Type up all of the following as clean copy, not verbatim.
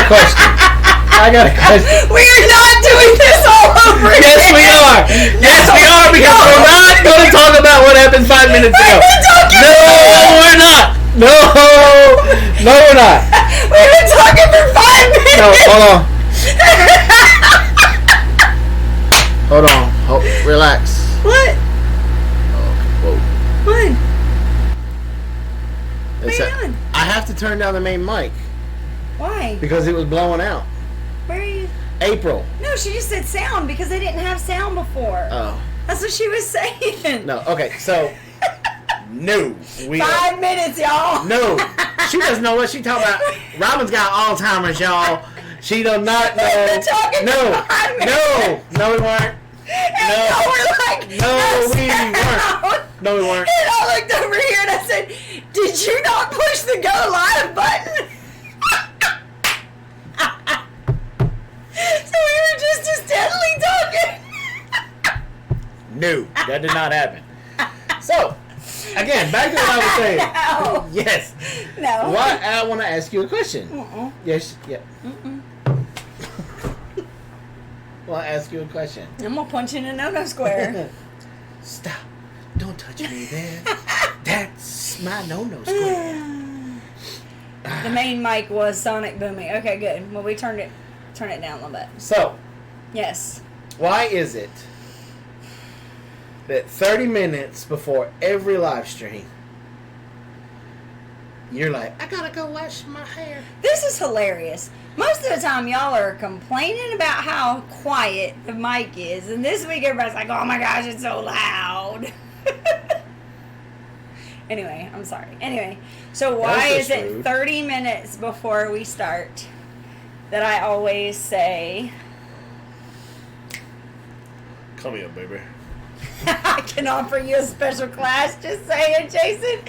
a question. We are not doing this all over again. Yes, we are. Yes, we are, because we're not going to talk about what happened 5 minutes ago. No, we're not. No, we're not. We've been talking for 5 minutes. No, hold on. Hold on. Relax. What? Whoa. What? What are you doing? I have to turn down the main mic. Why? Because it was blowing out. Where are you? April. No, she just said sound because they didn't have sound before. Oh. That's what she was saying. No, okay, so... No. 5 minutes, y'all. No. She doesn't know what she's talking about. Robin's got Alzheimer's, y'all. She does not know. We've been talking for 5 minutes. No, we weren't. And y'all were like, we weren't. No, we weren't. And I looked over here and I said, did you not push the go live button? So we were just steadily talking. No, that did not happen. So, again, back to what I was saying. No. Yes. No. Why? I want to ask you a question. Yes. Yeah. Well, I ask you a question. I'm gonna punch you in a no-no square. Stop! Don't touch me there. That's my no-no square. The main mic was sonic booming. Okay, good. Well, we turn it down a little bit. So, yes. why is it that 30 minutes before every live stream, you're like, I gotta go wash my hair? This is hilarious. Most of the time, y'all are complaining about how quiet the mic is, and this week everybody's like, oh my gosh, it's so loud. Anyway, I'm sorry. Anyway, so why is it rude. 30 minutes before we start that I always say, come here, baby. I can offer you a special class, just saying, Jason.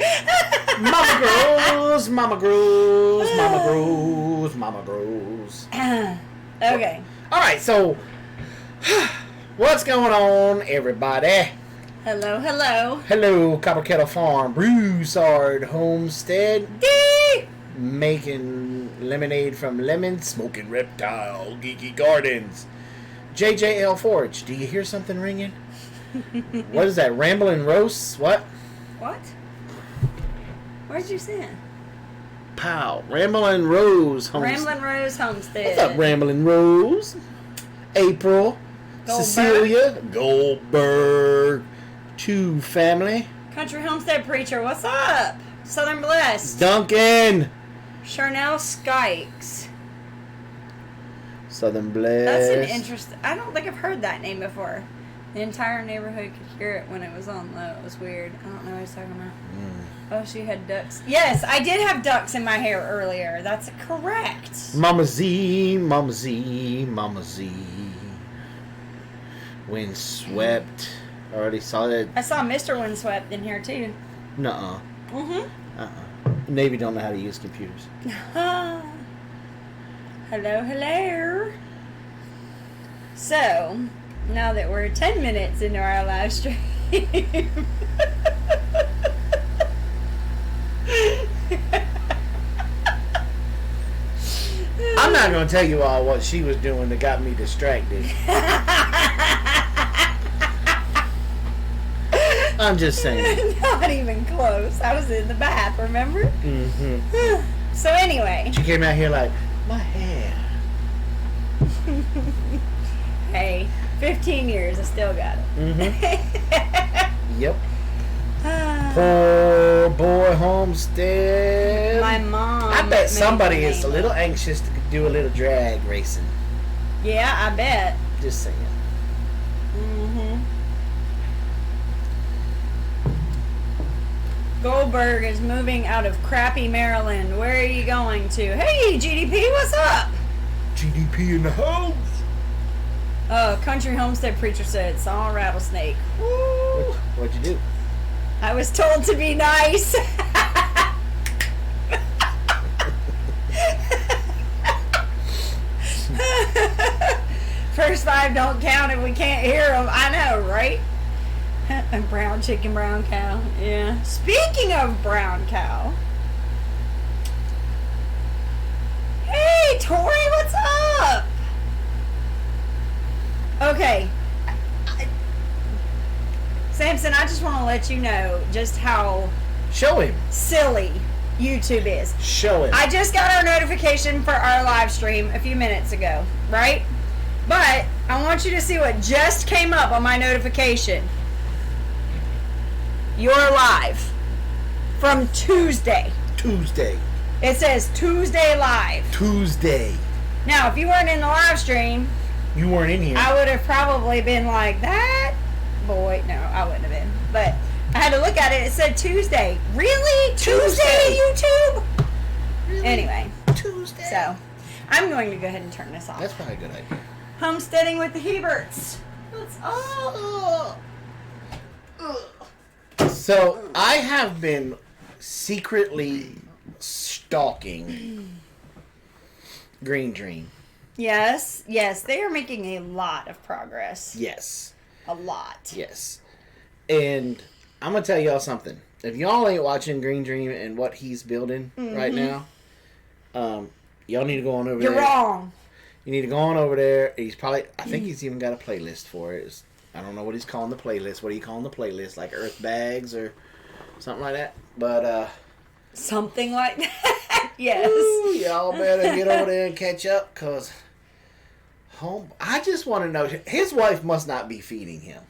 Mama grows, mama grows, mama grows, mama grows. Okay. All right, so what's going on, everybody? Hello, hello. Hello, Copper Kettle Farm, Broussard Homestead. Dee! Making lemonade from lemons, smoking reptile, geeky gardens. JJL Forge, do you hear something ringing? What is that, Ramblin' Roast? What? What? Where'd you see it? Pow. Ramblin' Rose Homestead. Ramblin' Rose Homestead. What's up, Ramblin' Rose? April. Goldberg. Cecilia. Goldberg. 2 family. Country Homestead Preacher, what's up? Southern Blessed. Duncan. Charnel Skikes. Southern Blessed. That's an interesting... I don't think I've heard that name before. The entire neighborhood could hear it when it was on low. It was weird. I don't know what he's talking about. Oh, she had ducks. Yes, I did have ducks in my hair earlier. That's correct. Mama Z, Mama Z, Mama Z. Windswept. Already saw that. I saw Mr. Windswept in here too. Nuh-uh. Mm-hmm. Navy don't know how to use computers. Hello, hello. So, now that we're 10 minutes into our live stream. I'm not going to tell you all what she was doing that got me distracted. I'm just saying. Not even close. I was in the bath, remember? Mm-hmm. So anyway. She came out here like, my hair. Hey, 15 years, I still got it. Mm-hmm. Yep. Poor boy Homestead. My mom. I bet somebody is a little anxious to do a little drag racing. Yeah, I bet. Just saying. Mm-hmm. Goldberg is moving out of crappy Maryland. Where are you going to? Hey, GDP, what's up? GDP in the house. Country Homestead Preacher said, saw a rattlesnake. Woo. What'd you do? I was told to be nice. First 5 don't count if we can't hear them. I know, right? Brown chicken, brown cow. Yeah. Speaking of brown cow. Hey, Tori, Okay. Samson, I just want to let you know just how Show him. silly YouTube is. Show him. I just got our notification for our live stream a few minutes ago, right? But I want you to see what just came up on my notification. You're live from Tuesday. Tuesday. It says Tuesday live. Tuesday. Now, if you weren't in the live stream, You weren't in here. I would have probably been like, that boy. No, I wouldn't have been. But I had to look at it. It said Tuesday. Really? Tuesday, YouTube? Really? Anyway. Tuesday. So, I'm going to go ahead and turn this off. That's probably a good idea. Homesteading with the Heberts. Let's So, I have been secretly stalking Green Dream. Yes, they are making a lot of progress. Yes. A lot. Yes. And I'm going to tell y'all something. If y'all ain't watching Green Dream and what he's building right now, y'all need to go on over there. You're wrong. You need to go on over there. He's probably, I think he's even got a playlist for it. I don't know what he's calling the playlist. What are you calling the playlist? Like Earth Bags or something like that? But, something like that. Yes. Ooh, y'all better get over there and catch up, because I just want to know, his wife must not be feeding him.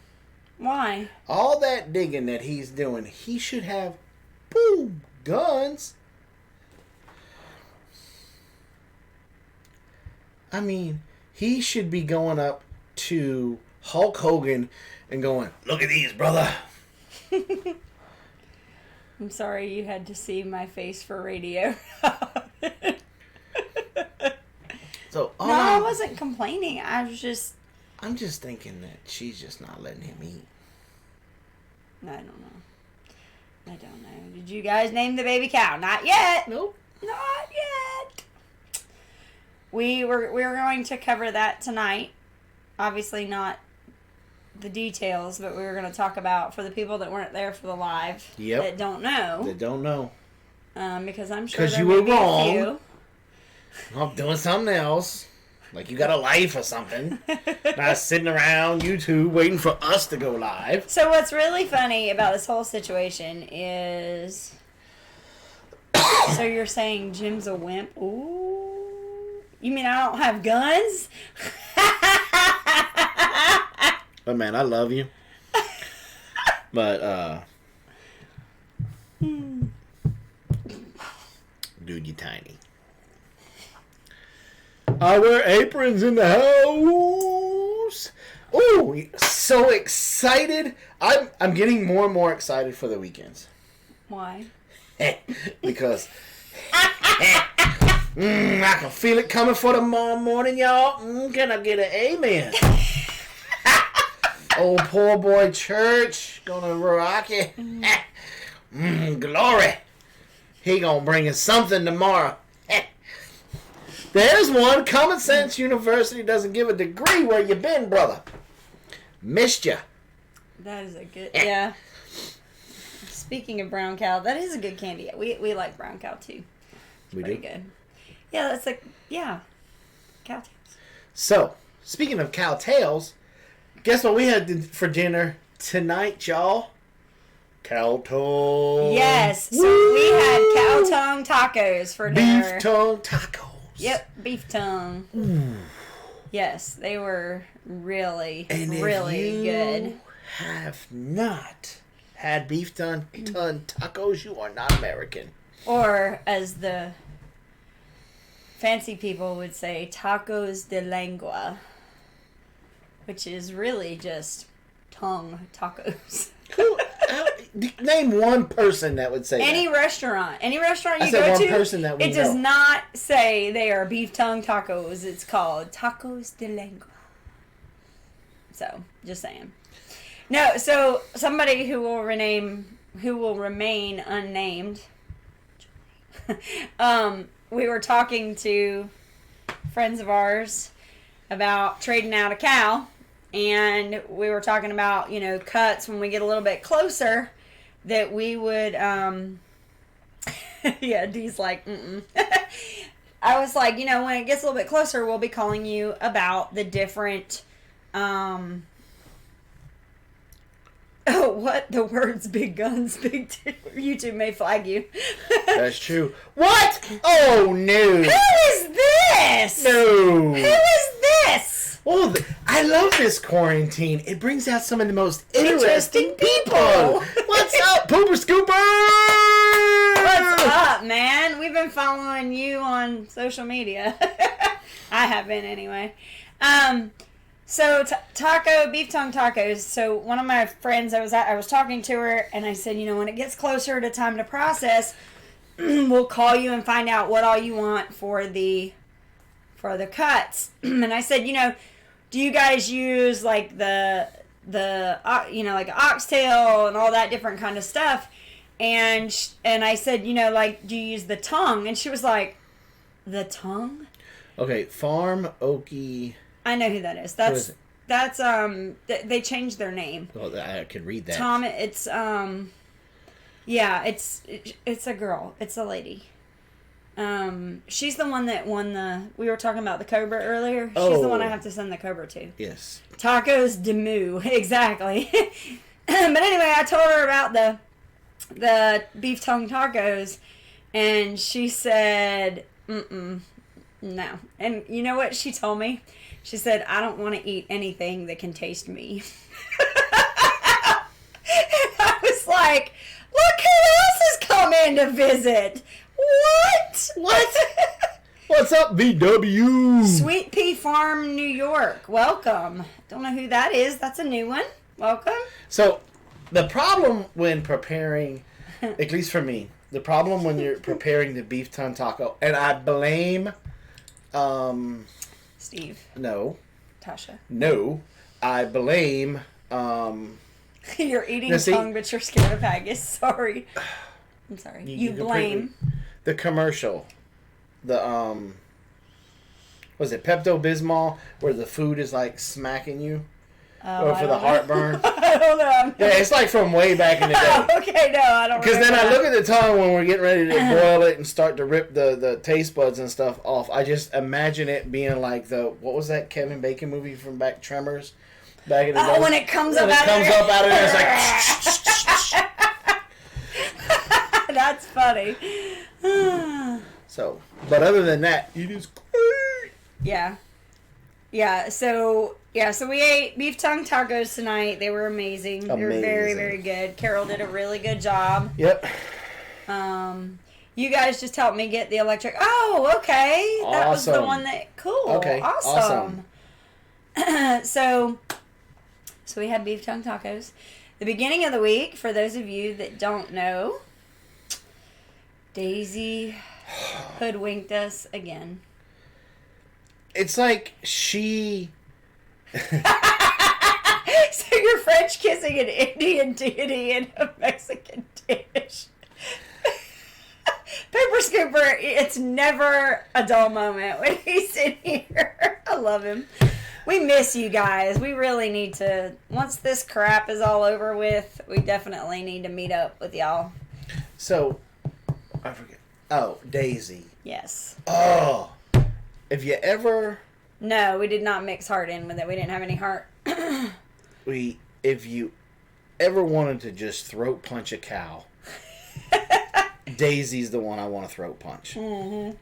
Why? All that digging that he's doing, he should have, boom, guns. I mean, he should be going up to Hulk Hogan and going, look at these, brother. I'm sorry you had to see my face for radio. So No, I wasn't complaining. I'm just thinking that she's just not letting him eat. I don't know. Did you guys name the baby cow? Not yet. Nope. Not yet. We were going to cover that tonight. Obviously not the details, but we were going to talk about, for the people that weren't there for the live, that don't know. They don't know. Because I'm sure Because there you were may be a wrong. few. I'm doing something else. Like you got a life or something. Not sitting around YouTube waiting for us to go live. So what's really funny about this whole situation is... So you're saying Jim's a wimp? Ooh. You mean I don't have guns? But man, I love you. But, dude, you tiny. I wear aprons in the house. Oh, so excited. I'm getting more and more excited for the weekends. Why? Because I can feel it coming for tomorrow morning, y'all. Can I get an amen? Oh, poor boy church. Gonna rock it. Glory. He gonna bring us something tomorrow. There's one. Common Sense University doesn't give a degree. Where you been, brother? Missed ya. That is a good... Yeah. Speaking of brown cow, that is a good candy. We like brown cow, too. It's pretty good. Yeah, that's like... Yeah. Cow tails. So, speaking of cow tails, guess what we had for dinner tonight, y'all? Cow tongue. Yes. So we had cow tongue tacos for dinner. Beef tongue tacos. Yep, beef tongue. Ooh. Yes, they were really, And really good. If you have not had beef tongue tacos, you are not American. Or, as the fancy people would say, tacos de lengua, which is really just tongue tacos. Name one person that would say Any that. restaurant you I said go one to, person that we it does know. not say they are beef tongue tacos. It's called tacos de lengua. So, just saying. No, so somebody who will remain unnamed. We were talking to friends of ours about trading out a cow, and we were talking about, cuts when we get a little bit closer, that we would, yeah, Dee's like, I was like, when it gets a little bit closer, we'll be calling you about the different Oh, what? The words big guns, big YouTube may flag you. That's true. What? Oh, no. Who is this? No. Who is this? Oh, I love this quarantine. It brings out some of the most interesting people. What's up, Pooper Scooper? What's up, man? We've been following you on social media. I have been, anyway. So beef tongue tacos. So one of my friends I was talking to her, and I said, when it gets closer to time to process, we'll call you and find out what all you want for the cuts. And I said, do you guys use like the like oxtail and all that different kind of stuff? And I said, like, do you use the tongue? And she was like, the tongue? Okay, Farm Okie. I know who that is. That's they changed their name. Well, I could read that. Tom, it's it's a girl. It's a lady. She's the one that won we were talking about the Cobra earlier. She's the one I have to send the Cobra to. Yes. Tacos de Moo. Exactly. But anyway, I told her about the beef tongue tacos, and she said, no. And you know what she told me? She said, I don't want to eat anything that can taste me. And I was like, look who else has come in to visit. What? What's up, VW? Sweet Pea Farm, New York. Welcome. Don't know who that is. That's a new one. Welcome. So, the problem when preparing, at least for me, the problem when you're preparing the beef tongue taco, and I blame... Steve. No. Tasha. No. I blame... You're eating tongue, but you're scared of haggis. Sorry. I'm sorry. You blame... The commercial. The, was it Pepto-Bismol, where the food is like smacking you? Or for the heartburn? I don't know. Yeah, it's like from way back in the day. Okay, no, I don't. Because then I look at the tongue when we're getting ready to boil it and start to rip the taste buds and stuff off. I just imagine it being like what was that Kevin Bacon movie from Tremors? Back in the day? When it comes up out of there, it's like... That's funny. So, but other than that, it is great. Yeah. Yeah, so we ate beef tongue tacos tonight. They were amazing. They were very, very good. Carol did a really good job. Yep. You guys just helped me get the electric. Oh, okay. That was the one that... Cool. Okay. Awesome. So we had beef tongue tacos. The beginning of the week, for those of you that don't know, Daisy hoodwinked us again. It's like she... So you're French kissing an Indian deity in a Mexican dish. Pepper Scooper, it's never a dull moment when he's in here. I love him. We miss you guys. We really need to, once this crap is all over with, we definitely need to meet up with y'all. So, I forget. Oh, Daisy. Yes. Oh. If you ever... No, we did not mix heart in with it. We didn't have any heart. If you ever wanted to just throat punch a cow, Daisy's the one I want to throat punch. Mm-hmm.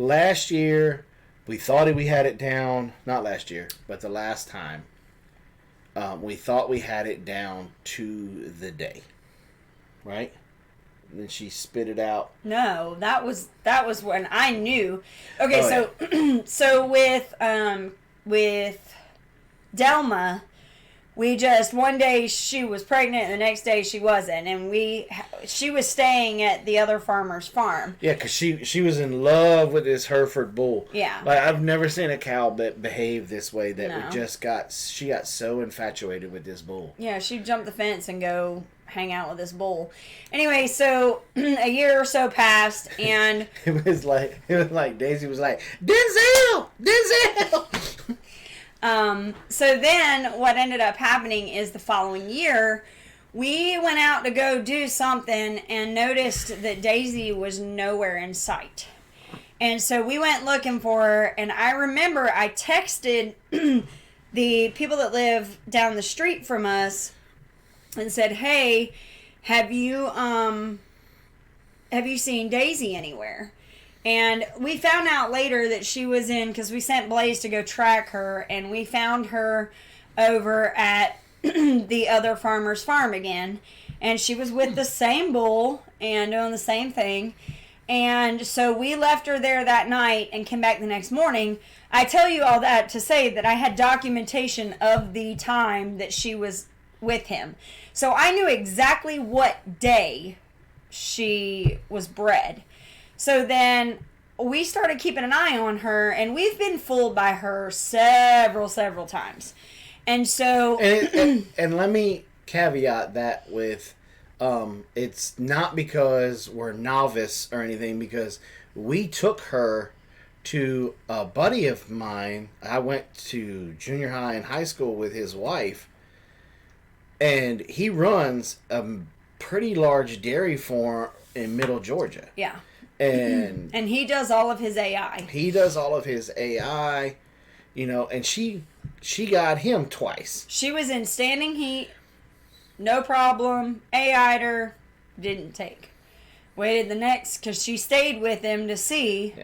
Last year, we thought we had it down. Not last year, but the last time. We thought we had it down to the day. Right? And then she spit it out. No, that was when I knew. Okay, so with Delma, we just one day she was pregnant and the next day she wasn't, and she was staying at the other farmer's farm. Yeah, because she was in love with this Hereford bull. Yeah, like I've never seen a cow behave this way. She got so infatuated with this bull. Yeah, she'd jump the fence and go hang out with this bull. Anyway, so a year or so passed, and it was like Daisy was like, Denzel. So then what ended up happening is the following year, we went out to go do something and noticed that Daisy was nowhere in sight. And so we went looking for her, and I remember I texted the people that live down the street from us and said, "Hey, have you seen Daisy anywhere?" And we found out later that she was in, because we sent Blaze to go track her, and we found her over at the other farmer's farm again. And she was with the same bull and doing the same thing. And so we left her there that night and came back the next morning. I tell you all that to say that I had documentation of the time that she was with him. So I knew exactly what day she was bred. So then we started keeping an eye on her, and we've been fooled by her several times. And so... and let me caveat that with, it's not because we're novice or anything, because we took her to a buddy of mine. I went to junior high and high school with his wife, and he runs a pretty large dairy farm in middle Georgia. Yeah. And he does all of his AI. He does all of his AI, and she got him twice. She was in standing heat, no problem. AI'd her, didn't take. Waited the next, because she stayed with him to see,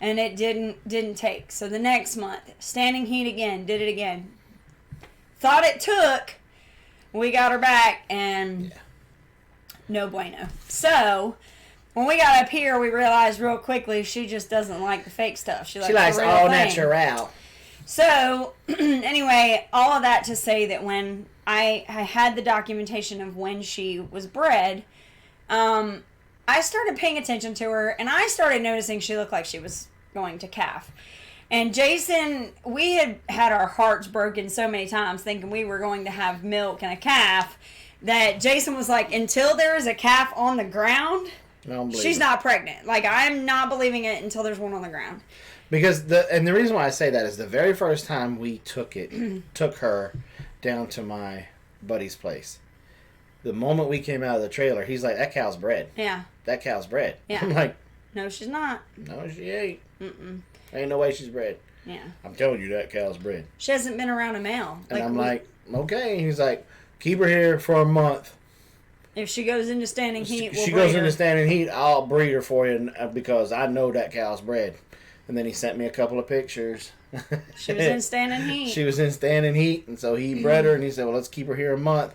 and it didn't take. So the next month, standing heat again, did it again. Thought it took, we got her back, and no bueno. So... when we got up here, we realized real quickly she just doesn't like the fake stuff. She likes all natural. So, anyway, all of that to say that when I had the documentation of when she was bred, I started paying attention to her, and I started noticing she looked like she was going to calf. And Jason, we had our hearts broken so many times thinking we were going to have milk and a calf, that Jason was like, until there is a calf on the ground... she's not pregnant. Like, I'm not believing it until there's one on the ground. Because the reason why I say that is the very first time we took her down to my buddy's place. The moment we came out of the trailer, he's like, "That cow's bred." Yeah. That cow's bred. Yeah. I'm like, "No, she's not." "No, she ain't. Ain't no way she's bred." Yeah. "I'm telling you, that cow's bred." She hasn't been around a male. And I'm like, "Okay." And he's like, "Keep her here for a month. If she goes into standing heat, we'll she breed goes her. into standing heat, I'll breed her for you because I know that cow's bred." And then he sent me a couple of pictures. She was in standing heat. She was in standing heat, and so he bred her, and he said, "Well, let's keep her here a month."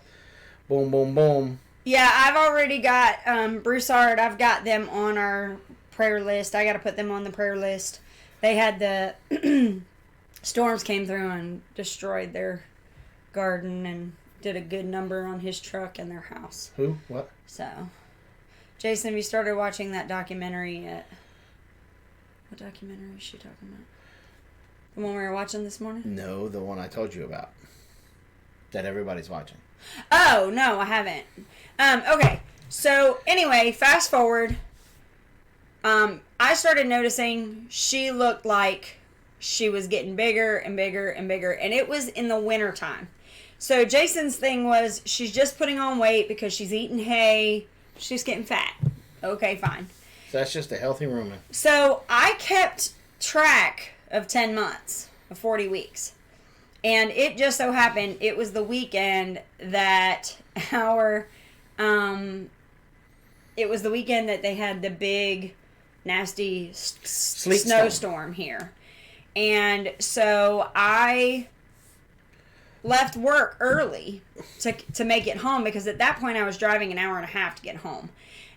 Boom, boom, boom. Yeah, I've already got Broussard. I've got them on our prayer list. I got to put them on the prayer list. They had the storms came through and destroyed their garden and did a good number on his truck and their house. Who? What? So, Jason, have you started watching that documentary yet? What documentary is she talking about? The one we were watching this morning? No, the one I told you about. That everybody's watching. Oh, no, I haven't. Okay. So, anyway, fast forward. I started noticing she looked like she was getting bigger and bigger and bigger. And it was in the wintertime. So, Jason's thing was she's just putting on weight because she's eating hay. She's getting fat. Okay, fine. So that's just a healthy rumen. So, I kept track of 10 months, of 40 weeks. And it just so happened, it was the weekend that it was the weekend that they had the big, nasty snowstorm here. And so I left work early to make it home, because at that point I was driving an hour and a half to get home.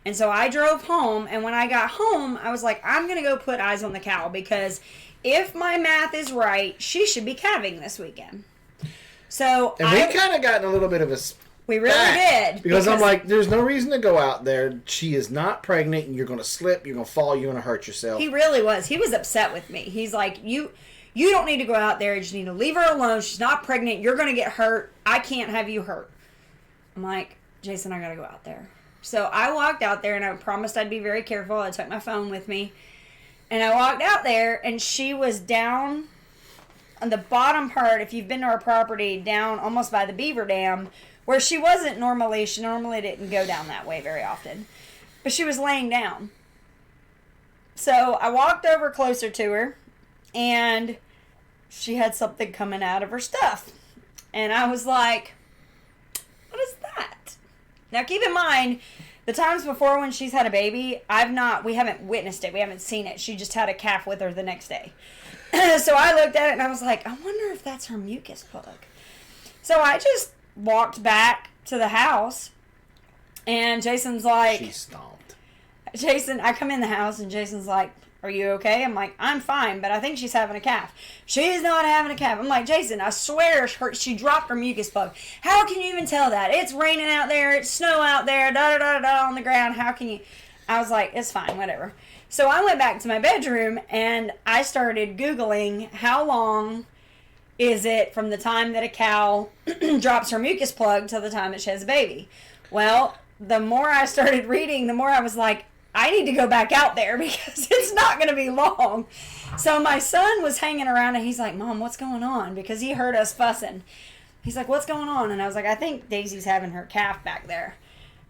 And so I drove home, and when I got home, I was like, I'm going to go put eyes on the cow, because if my math is right, she should be calving this weekend. So and we kind of got in a little bit of a we really did. Because I'm like, there's no reason to go out there. She is not pregnant, and you're going to slip, you're going to fall, you're going to hurt yourself. He really was. He was upset with me. He's like, you don't need to go out there. You just need to leave her alone. She's not pregnant. You're going to get hurt. I can't have you hurt. I'm like, Jason, I got to go out there. So I walked out there, and I promised I'd be very careful. I took my phone with me. And I walked out there, and she was down on the bottom part, if you've been to our property, down almost by the beaver dam, where she wasn't normally. She normally didn't go down that way very often. But she was laying down. So I walked over closer to her, and she had something coming out of her stuff. And I was like, what is that? Now keep in mind, the times before when she's had a baby, we haven't witnessed it. We haven't seen it. She just had a calf with her the next day. So I looked at it and I was like, I wonder if that's her mucus plug. So I just walked back to the house and Jason's like... She stomped. I come in the house and Jason's like, are you okay? I'm like, I'm fine, but I think she's having a calf. She's not having a calf. I'm like, Jason, I swear she dropped her mucus plug. How can you even tell that? It's raining out there. It's snow out there. Da-da-da-da on the ground. How can you? I was like, it's fine, whatever. So I went back to my bedroom and I started Googling how long is it from the time that a cow drops her mucus plug till the time that she has a baby. Well, the more I started reading, the more I was like, I need to go back out there because it's not going to be long. So my son was hanging around and he's like, Mom, what's going on? Because he heard us fussing. He's like, what's going on? And I was like, I think Daisy's having her calf back there.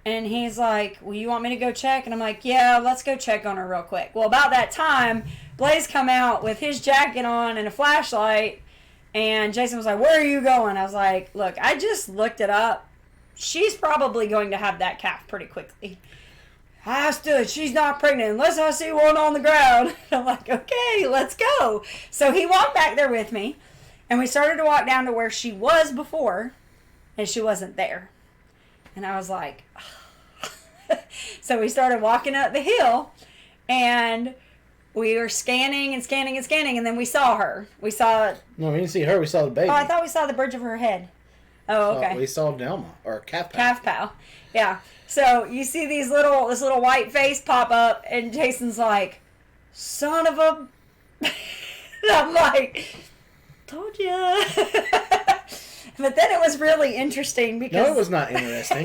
And he's like, well, you want me to go check? And I'm like, yeah, let's go check on her real quick. Well, about that time, Blaze come out with his jacket on and a flashlight. And Jason was like, where are you going? I was like, look, I just looked it up. She's probably going to have that calf pretty quickly. I stood, she's not pregnant unless I see one on the ground. I'm like, okay, let's go. So he walked back there with me, and we started to walk down to where she was before, and she wasn't there. And I was like, so we started walking up the hill, and we were scanning and scanning and scanning, and then we saw her. No, we didn't see her, we saw the baby. Oh, I thought we saw the bridge of her head. Oh, okay. We saw Delma, or Calf Pal. Calf Pal, yeah. So you see this little white face pop up, and Jason's like, son of a... I'm like, told ya. But then it was really interesting because... No, it was not interesting.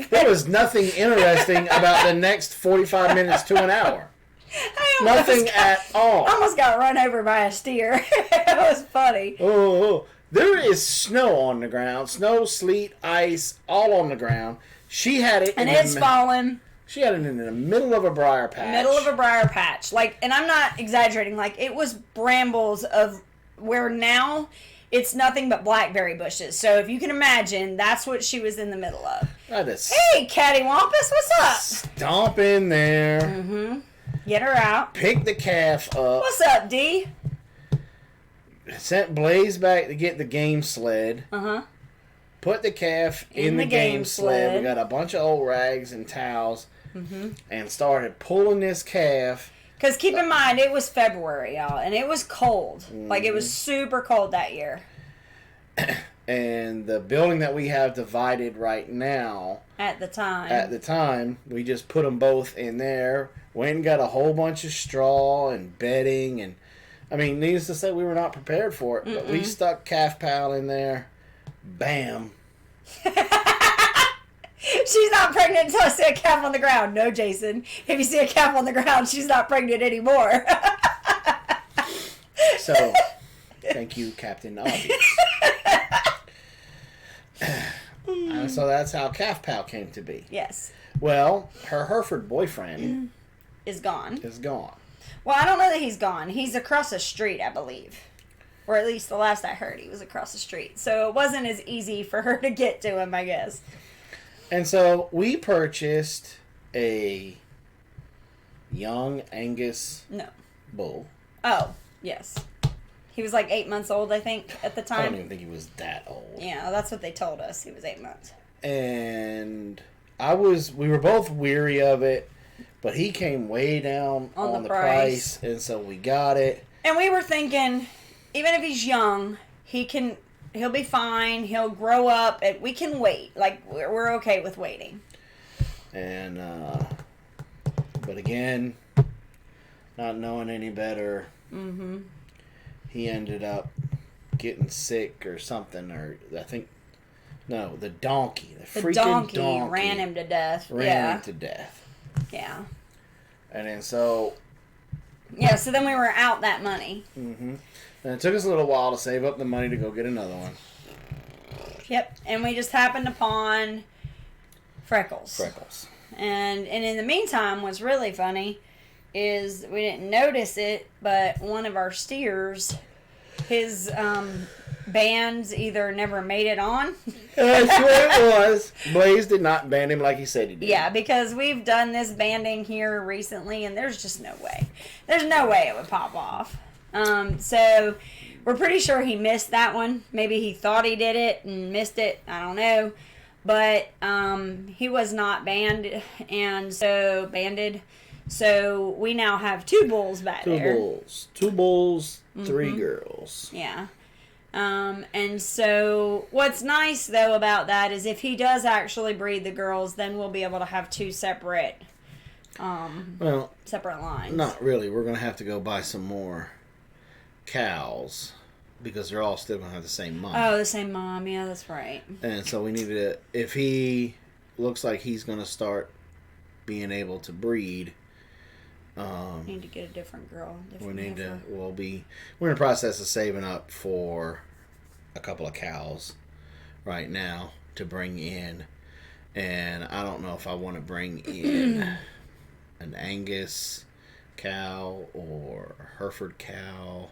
There was nothing interesting about the next 45 minutes to an hour. Nothing at all. I almost got run over by a steer. It was funny. Oh, there is snow on the ground. Snow, sleet, ice, all on the ground. She had it, and it's falling. She had it in the middle of a briar patch. Like, and I'm not exaggerating. Like, it was brambles of where now it's nothing but blackberry bushes. So if you can imagine, that's what she was in the middle of. Hey, cattywampus, what's up? Stomp in there. Mm-hmm. Get her out. Pick the calf up. What's up, D? Sent Blaze back to get the game sled. Uh-huh. Put the calf in the game sled. We got a bunch of old rags and towels. Mm-hmm. And started pulling this calf. Because keep in mind, it was February, y'all. And it was cold. Mm-hmm. Like, it was super cold that year. And the building that we have divided right now. At the time, we just put them both in there. Went and got a whole bunch of straw and bedding. And, I mean, needless to say, we were not prepared for it. Mm-mm. But we stuck Calf Pal in there. Bam. She's not pregnant until I see a calf on the ground. No, Jason. If you see a calf on the ground, she's not pregnant anymore. So, thank you, Captain Obvious. So that's how Calf Pal came to be. Yes. Well, her Hereford boyfriend is gone. Well, I don't know that he's gone. He's across the street, I believe. Or at least the last I heard, he was across the street. So it wasn't as easy for her to get to him, I guess. And so we purchased a young Angus bull. Oh, yes. He was like 8 months old, I think, at the time. I don't even think he was that old. Yeah, that's what they told us. He was 8 months. And we were both weary of it, but he came way down on the price, and so we got it. And we were thinking, even if he's young, he'll be fine. He'll grow up, and we can wait. Like, we're okay with waiting. And, but again, not knowing any better, he ended up getting sick or something, or I think, no, the donkey. The freaking donkey ran him to death. Yeah. And then so... Yeah, so then we were out that money. Mm-hmm. And it took us a little while to save up the money to go get another one. Yep, and we just happened upon Freckles. And in the meantime, what's really funny is we didn't notice it, but one of our steers his bands either never made it on. That's what it was. Blaze did not band him like he said he did. Yeah, because we've done this banding here recently, and there's just no way. There's no way it would pop off. So we're pretty sure he missed that one. Maybe he thought he did it and missed it. I don't know. But he was not banded. So we now have 2 bulls back there. 2 bulls, 3 girls. Yeah. And so what's nice though about that is if he does actually breed the girls, then we'll be able to have 2 separate separate lines. Not really. We're going to have to go buy some more cows because they're all still going to have the same mom. Oh, the same mom. Yeah, that's right. And so we need to, if he looks like he's going to start being able to breed, need to get a different girl. We're in the process of saving up for a couple of cows right now to bring in, and I don't know if I want to bring in an Angus cow or a Hereford cow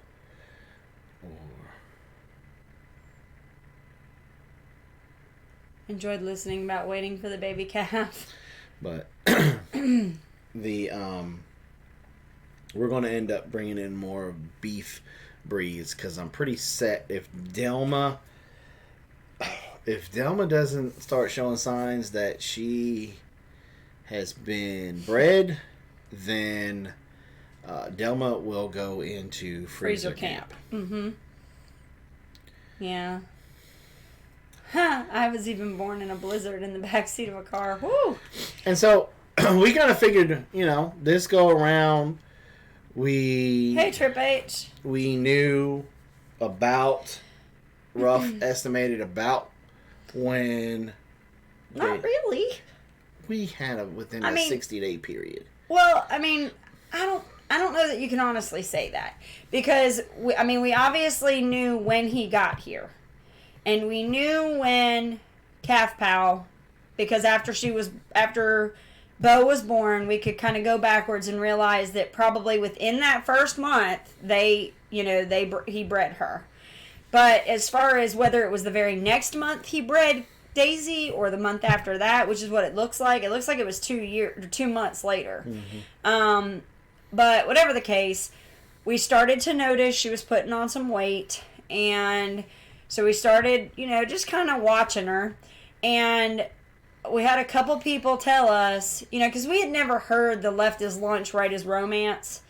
or enjoyed listening about waiting for the baby calf, but we're going to end up bringing in more beef breeds because I'm pretty set if Delma doesn't start showing signs that she has been bred, then Delma will go into freezer camp. Mm-hmm. Yeah. I was even born in a blizzard in the backseat of a car. Woo! And so we kind of figured, this go around, Hey, Trip H. We knew about, estimated about when. Not really. We had within a 60-day period. Well, I don't know that you can honestly say that because we obviously knew when he got here, and we knew when Calf Pal, because after Bo was born, we could kind of go backwards and realize that probably within that first month he bred her. But as far as whether it was the very next month he bred Daisy or the month after that, which is what it looks like it was 2 months later. Mm-hmm. But whatever the case, we started to notice she was putting on some weight, and so we started, just kind of watching her, and we had a couple people tell us, because we had never heard the left is lunch, right is romance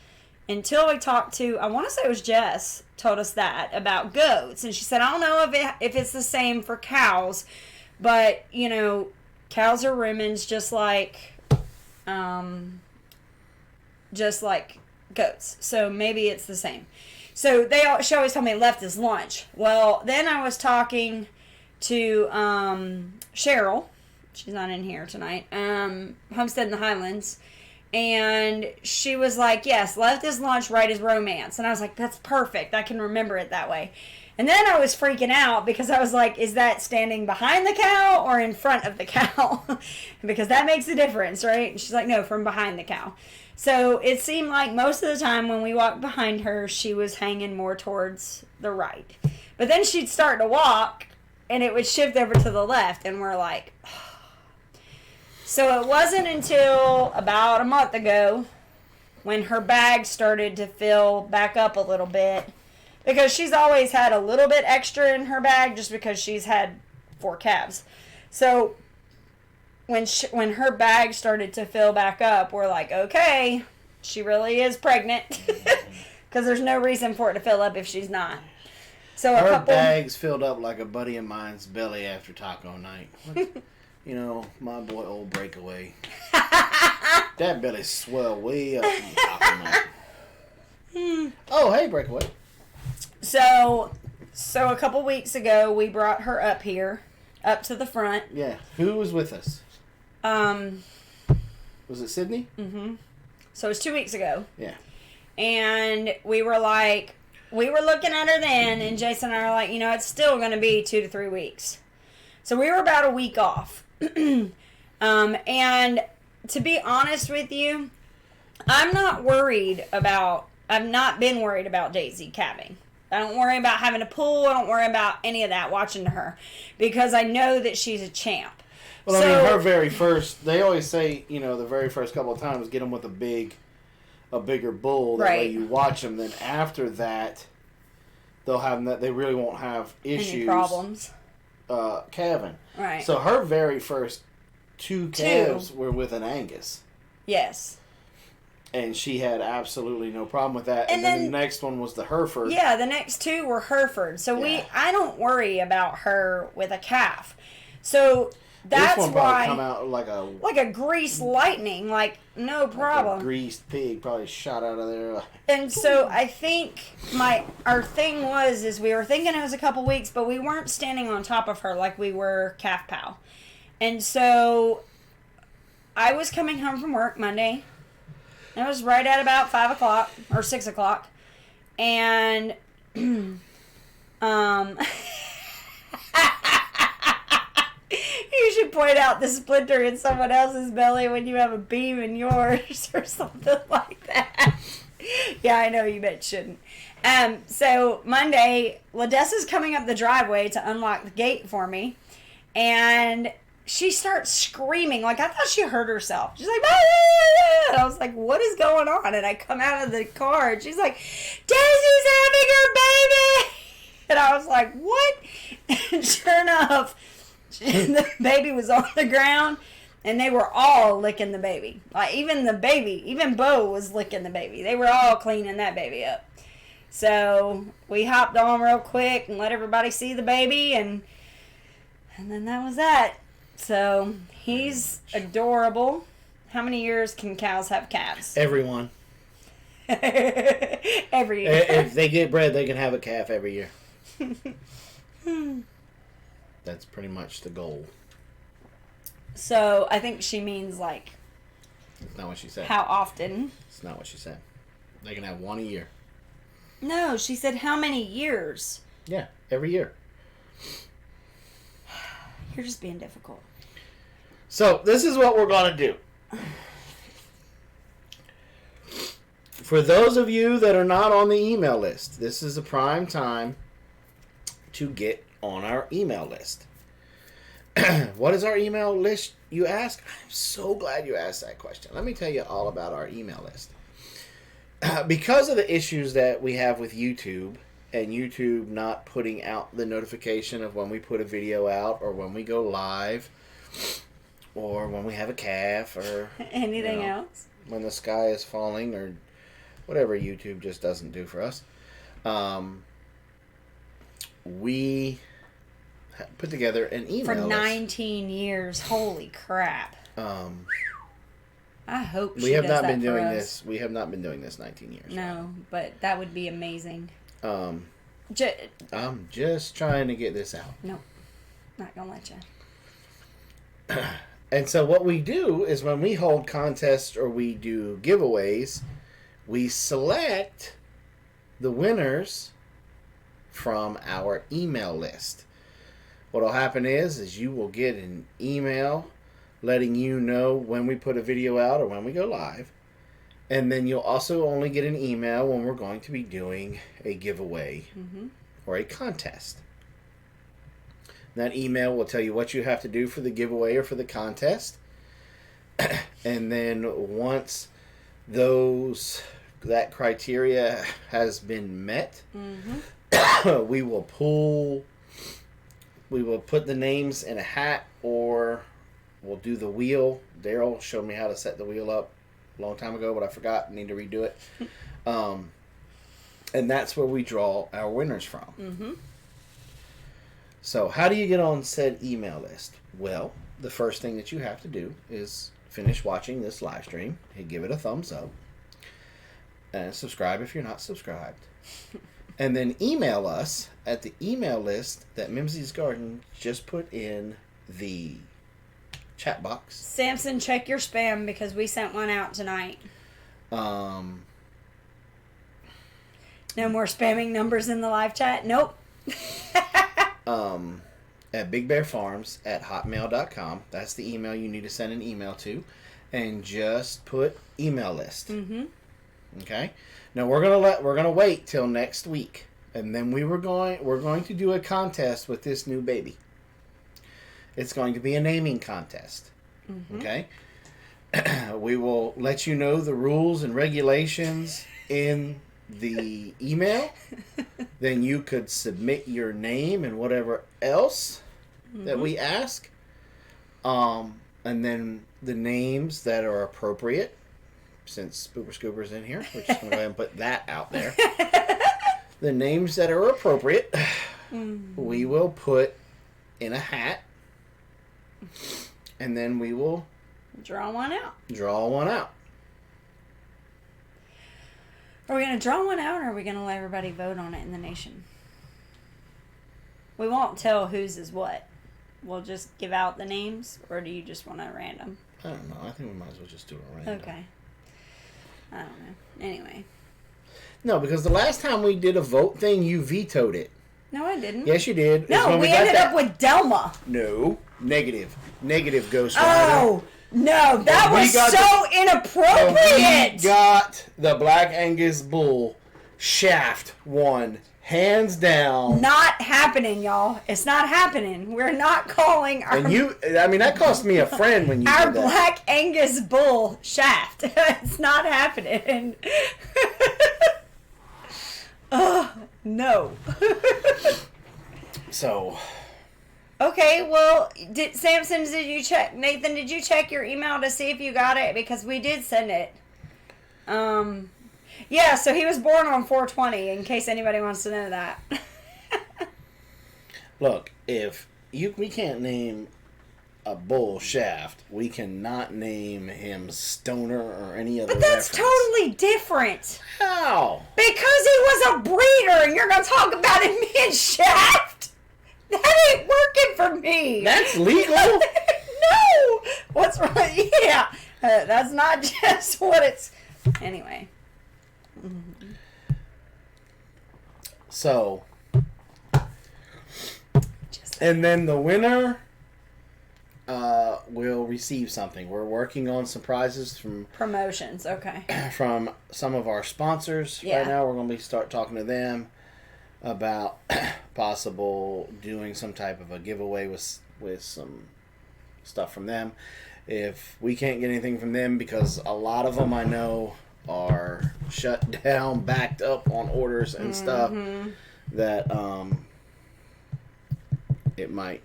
until we talked to, I want to say it was Jess, told us that about goats. And she said, I don't know if it's the same for cows, but, cows are rumens just like goats. So maybe it's the same. So she always told me left is lunch. Well, then I was talking to Cheryl. She's not in here tonight. Homestead in the Highlands. And she was like, yes, left is lunch, right is romance. And I was like, that's perfect. I can remember it that way. And then I was freaking out because I was like, is that standing behind the cow or in front of the cow? Because that makes a difference, right? And she's like, no, from behind the cow. So it seemed like most of the time when we walked behind her, she was hanging more towards the right. But then she'd start to walk and it would shift over to the left. And we're like, oh. So it wasn't until about a month ago when her bag started to fill back up a little bit, because she's always had a little bit extra in her bag just because she's had 4 calves. So when her bag started to fill back up, we're like, okay, she really is pregnant, because there's no reason for it to fill up if she's not. So her bag's filled up like a buddy of mine's belly after taco night. My boy, old Breakaway. That belly swell way up. Oh, hey, Breakaway. So a couple weeks ago, we brought her up here, up to the front. Yeah. Who was with us? Was it Sydney? Mm-hmm. So it was 2 weeks ago. Yeah. And we were looking at her then, and Jason and I were like, it's still going to be 2 to 3 weeks. So we were about a week off. And to be honest with you, I've not been worried about Daisy calving. I don't worry about having a pool. I don't worry about any of that watching her because I know that she's a champ. Well, I mean, her very first, they always say, the very first couple of times, get them with a bigger bull. That way you watch them. Then after that, they'll have that. They really won't have issues. Any problems. Calving. Right. So her very first two calves were with an Angus. Yes. And she had absolutely no problem with that. And then the next one was the Hereford. Yeah, the next two were Hereford. So I don't worry about her with a calf. So that's this one why come out like a greased lightning, no problem. Like a greased pig probably shot out of there. And so I think our thing is we were thinking it was a couple weeks, but we weren't standing on top of her like we were calf pal. And so I was coming home from work Monday. It was right at about 5 o'clock or 6 o'clock. And, you should point out the splinter in someone else's belly when you have a beam in yours or something like that. Yeah, I know you bet shouldn't. So Monday, Ladessa's coming up the driveway to unlock the gate for me. And she starts screaming. I thought she hurt herself. She's like, ah! And I was like, what is going on? And I come out of the car and she's like, Daisy's having her baby. And I was like, what? And sure enough, the baby was on the ground and they were all licking the baby. Even Bo was licking the baby. They were all cleaning that baby up. So we hopped on real quick and let everybody see the baby and then that was that. So, he's adorable. How many years can cows have calves? Everyone. Every year. If they get bred, they can have a calf every year. That's pretty much the goal. So, I think she means That's not what she said. how often. It's not what she said. They can have one a year. No, she said how many years. Yeah, every year. You're just being difficult. So, this is what we're going to do. For those of you that are not on the email list, this is a prime time to get on our email list. What is our email list, you ask? I'm so glad you asked that question. Let me tell you all about our email list. Because of the issues that we have with YouTube, and YouTube not putting out the notification of when we put a video out or when we go live or when we have a calf or anything else. When the sky is falling or whatever YouTube just doesn't do for us. We put together an email for 19 years. Holy crap. I hope we have not been doing this. We have not been doing this 19 years. No, but that would be amazing. I'm just trying to get this out. No, not gonna let you. And so what we do is when we hold contests or we do giveaways, we select the winners from our email list. What'll happen is you will get an email letting you know when we put a video out or when we go live. And then you'll also only get an email when we're going to be doing a giveaway or a contest. That email will tell you what you have to do for the giveaway or for the contest. And then once that criteria has been met, we will put the names in a hat or we'll do the wheel. Daryl showed me how to set the wheel up a long time ago, but I forgot. I need to redo it. And that's where we draw our winners from. So how do you get on said email list? Well, the first thing that you have to do is finish watching this live stream and give it a thumbs up. And subscribe if you're not subscribed. And then email us at the email list that Mimsy's Garden just put in the chat box. Samson, check your spam because we sent one out tonight. No more spamming numbers in the live chat? Nope. At bigbearfarms@hotmail.com. That's the email you need to send an email to. And just put email list. Okay? Now we're gonna wait till next week. And then we're going to do a contest with this new baby. It's going to be a naming contest. Mm-hmm. Okay? We will let you know the rules and regulations in the email. Then you could submit your name and whatever else that we ask. And then the names that are appropriate, since Spooper Scooper's in here, we're just going to go ahead and put that out there. The names that are appropriate, we will put in a hat. And then we will draw one out. Are we going to draw one out, or are we going to let everybody vote on it in the nation? We won't tell whose is what. We'll just give out the names, or do you just want a random? I don't know. I think we might as well just do a random. Okay. I don't know. Anyway. No, because the last time we did a vote thing, you vetoed it. No, I didn't. Yes, you did. No, we ended up with Delma. No. Negative Ghost Rider. Oh, no. That was so inappropriate. We got the Black Angus Bull. Shaft won. Hands down. Not happening, y'all. It's not happening. We're not calling our... that cost me a friend when you our did that. Black Angus Bull Shaft. It's not happening. No. So... Okay, well, Samson, did you check? Nathan, did you check your email to see if you got it? Because we did send it. Yeah, so he was born on 4/20, in case anybody wants to know that. Look, we can't name a bull Shaft, we cannot name him Stoner or any other But that's reference. totally different. How? Because he was a breeder, and you're going to talk about him being Shaft? That ain't working for me. That's legal? No! What's right? Yeah. That's not just what it's... Anyway. Mm-hmm. So... And then the winner will receive something. We're working on some prizes from... Promotions, okay. From some of our sponsors. Yeah. Right now we're going to start talking to them about possible doing some type of a giveaway with some stuff from them. If we can't get anything from them, because a lot of them I know are shut down, backed up on orders and stuff, that it might...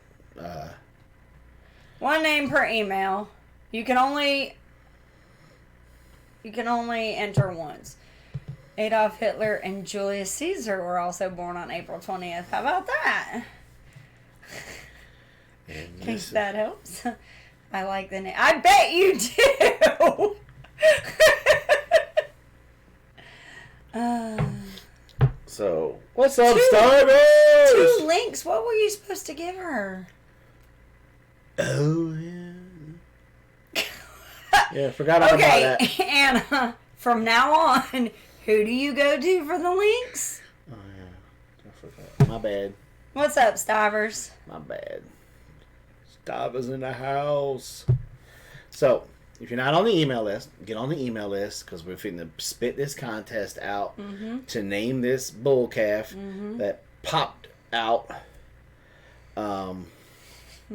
One name per email. You can only enter once. Adolf Hitler and Julius Caesar were also born on April 20th. How about that? In case that helps. I like the name. I bet you do! So, what's up, Starbucks? 2 links. What were you supposed to give her? Oh, yeah. Yeah, forgot all about that. Okay, Anna, from now on... Who do you go to for the links? Oh, yeah. I forgot. My bad. What's up, Stivers? My bad. Stivers in the house. So, if you're not on the email list, get on the email list, because we're finna spit this contest out to name this bull calf that popped out on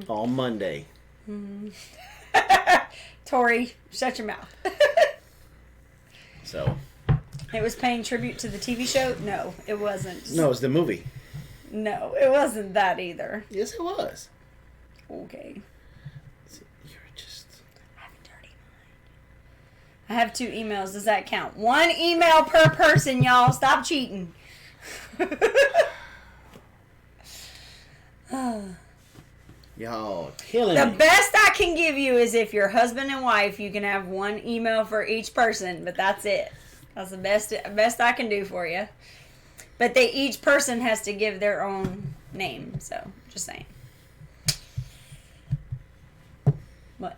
Monday. Tori, shut your mouth. So... It was paying tribute to the TV show? No, it wasn't. No, it was the movie. No, it wasn't that either. Yes, it was. Okay. You're just... I have a dirty mind. I have 2 emails. Does that count? 1 email per person, y'all. Stop cheating. Y'all killing me. The best I can give you is if you're husband and wife, you can have 1 email for each person, but that's it. That's the best I can do for you. But each person has to give their own name, so just saying. What?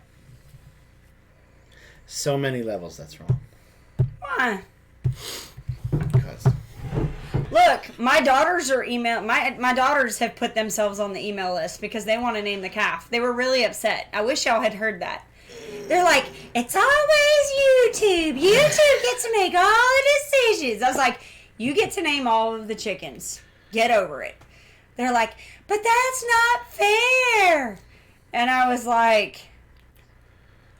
So many levels that's wrong. Why? Because... Look, my daughters are my daughters have put themselves on the email list because they want to name the calf. They were really upset. I wish y'all had heard that. They're like, it's always YouTube. YouTube gets to make all the decisions. I was like, you get to name all of the chickens. Get over it. They're like, but that's not fair. And I was like,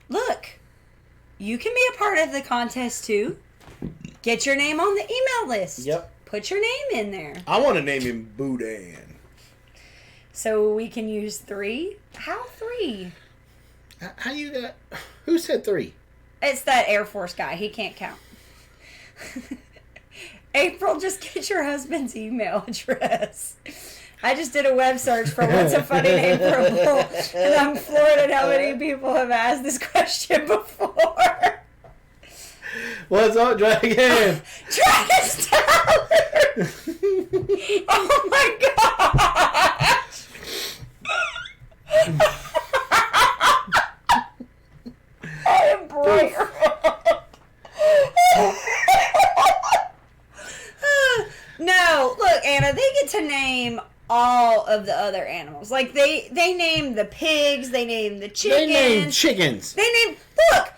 look, you can be a part of the contest too. Get your name on the email list. Yep. Put your name in there. I want to name him Boudin. So we can use 3? How 3? How you got... Who said 3? It's that Air Force guy. He can't count. April, just get your husband's email address. I just did a web search for what's a funny name for a bull, and I'm floored at how many people have asked this question before. What's up, Dragon? Dragon's Tower! Oh my gosh! I am bright. No, look, Anna, they get to name all of the other animals. Like, they name the pigs, they name the chickens. They name chickens. Look,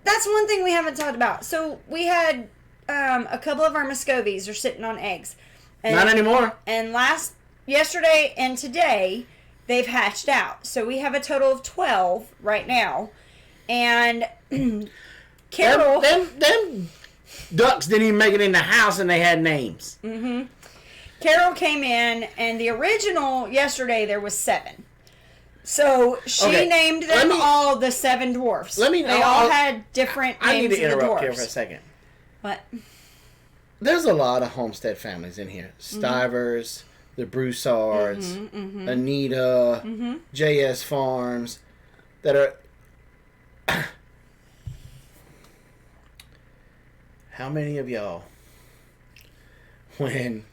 that's one thing we haven't talked about. So, we had a couple of our Muscovies are sitting on eggs. And, Not anymore. And yesterday and today, they've hatched out. So, we have a total of 12 right now. And Carol... Them ducks didn't even make it in the house and they had names. Mm-hmm. Carol came in, and the original, yesterday, there was 7. So, she named them all the 7 dwarfs. They all had different names of the dwarfs. I need to interrupt here for a second. What? There's a lot of Homestead families in here. Stivers, the Broussards, Anita, JS Farms, that are... How many of y'all, when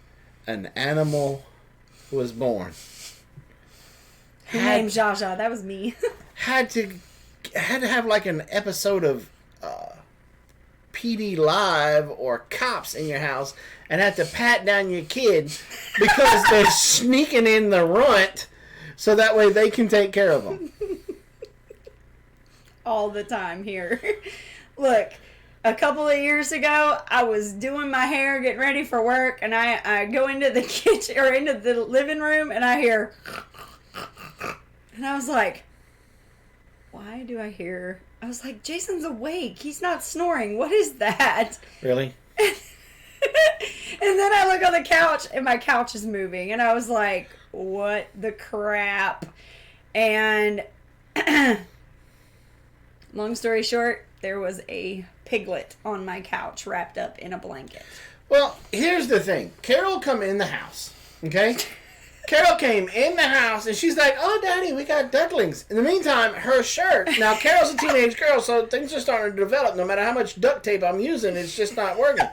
an animal was born, Her name's Jaja. That was me. had to have like an episode of PD Live or Cops in your house and had to pat down your kid because they're sneaking in the runt so that way they can take care of them. All the time here. Look, a couple of years ago, I was doing my hair, getting ready for work, and I go into the kitchen or into the living room, and I hear, and I was like, why do I hear? I was like, Jason's awake. He's not snoring. What is that? Really? And then I look on the couch, and my couch is moving, and I was like, what the crap? And long story short, there was a piglet on my couch wrapped up in a blanket. Well, here's the thing. Carol come in the house, okay? Carol came in the house, and she's like, oh, Daddy, we got ducklings. In the meantime, her shirt... Now, Carol's a teenage girl, so things are starting to develop. No matter how much duct tape I'm using, it's just not working.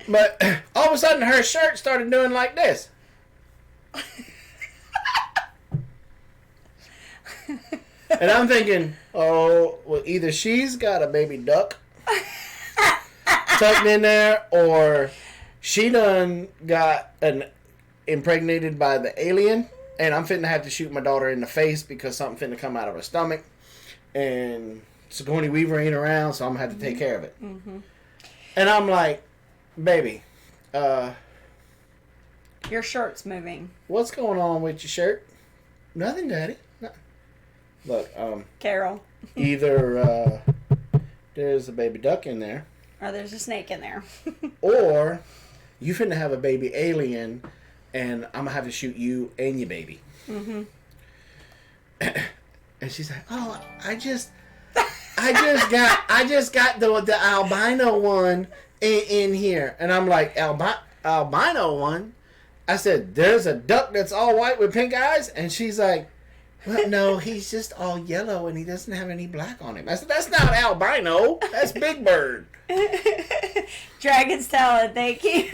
But all of a sudden, her shirt started doing like this. And I'm thinking, oh, well, either she's got a baby duck tucked in there, or she done got impregnated by the alien, and I'm finna have to shoot my daughter in the face because something finna come out of her stomach, and Sigourney Weaver ain't around, so I'm gonna have to take care of it. Mm-hmm. And I'm like, baby, your shirt's moving. What's going on with your shirt? Nothing, Daddy. Look, Carol. Either there's a baby duck in there, or there's a snake in there, or you finna have a baby alien, and I'm gonna have to shoot you and your baby. Mm-hmm. And she's like, "Oh, I just got the albino one in here," and I'm like, "Albino one?" I said, "There's a duck that's all white with pink eyes," and she's like, well, no, he's just all yellow and he doesn't have any black on him. I said, that's not albino. That's Big Bird. Dragon's talent, thank you.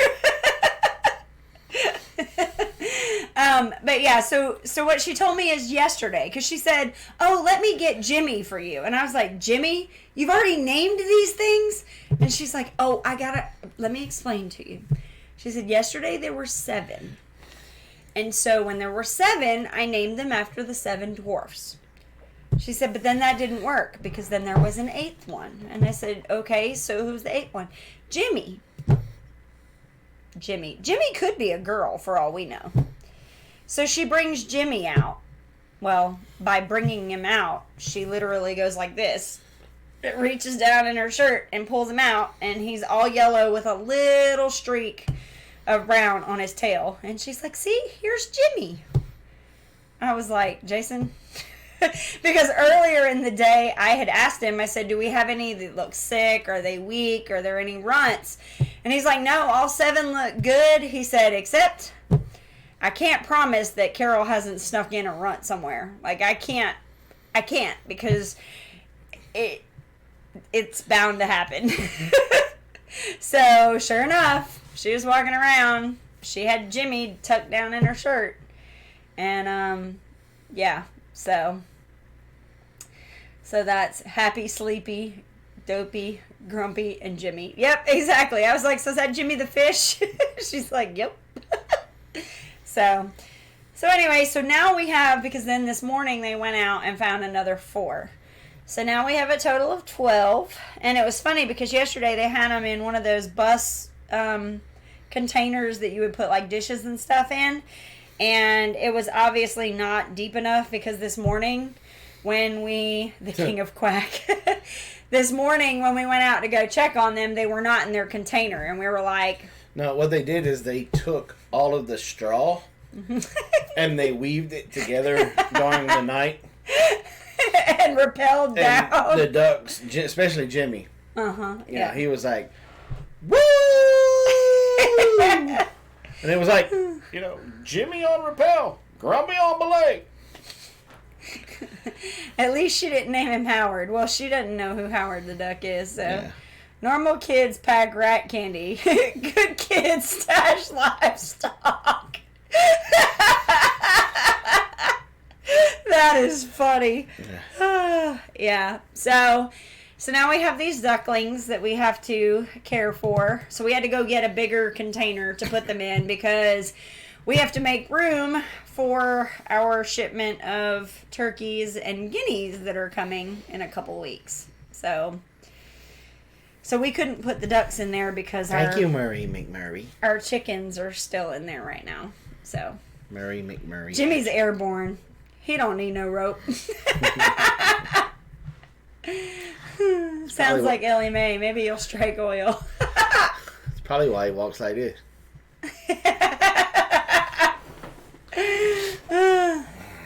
But yeah, so what she told me is yesterday, because she said, oh, let me get Jimmy for you. And I was like, Jimmy? You've already named these things? And she's like, oh, let me explain to you. She said, yesterday there were 7. And so when there were 7, I named them after the 7 dwarfs. She said, but then that didn't work because then there was an 8th one. And I said, okay, so who's the 8th one? Jimmy. Jimmy. Jimmy could be a girl for all we know. So she brings Jimmy out. Well, by bringing him out, she literally goes like this. It reaches down in her shirt and pulls him out, and he's all yellow with a little streak of brown on his tail. And she's like, see, here's Jimmy. I was like, Jason... because earlier in the day, I had asked him, I said, do we have any that look sick? Are they weak? Are there any runts? And he's like, no, all 7 look good. He said, except I can't promise that Carol hasn't snuck in a runt somewhere. Like, I can't because it's bound to happen. So, sure enough, she was walking around. She had Jimmy tucked down in her shirt. And, yeah. So that's Happy, Sleepy, Dopey, Grumpy, and Jimmy. Yep, exactly. I was like, so is that Jimmy the fish? She's like, yep. So anyway, so now we have, because then this morning they went out and found another 4. So now we have a total of 12. And it was funny because yesterday they had them in one of those bus containers that you would put like dishes and stuff in. And it was obviously not deep enough because this morning when the king of quack, this morning when we went out to go check on them, they were not in their container. And we were like... No, what they did is they took all of the straw and they weaved it together during the night. And rappelled down. The ducks, especially Jimmy. Uh-huh. Yeah, he was like, woo! And it was like, Jimmy on rappel, Grumpy on belay. At least she didn't name him Howard. Well, she doesn't know who Howard the duck is, so. Yeah. Normal kids pack rat candy. Good kids stash livestock. That is funny. Yeah. So now we have these ducklings that we have to care for. So we had to go get a bigger container to put them in because we have to make room for our shipment of turkeys and guineas that are coming in a couple weeks. So we couldn't put the ducks in there because Thank you, Murray McMurray. Our chickens are still in there right now. So Murray McMurray. Jimmy's airborne. He don't need no rope. Sounds like Ellie Mae. Maybe you'll strike oil. That's probably why he walks like this.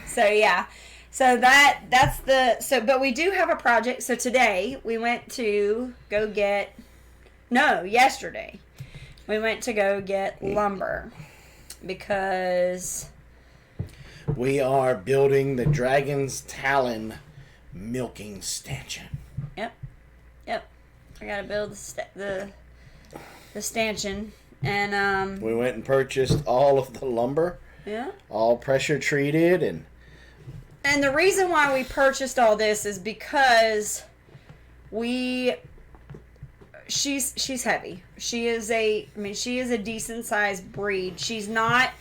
So yeah. So but we do have a project. So today we went to go get, yesterday we went to go get lumber because we are building the Dragon's Talon milking stanchion. Yep. I gotta build the stanchion, and we went and purchased all of the lumber. Yeah. All pressure treated And the reason why we purchased all this is because she's heavy. She is a decent sized breed. She's not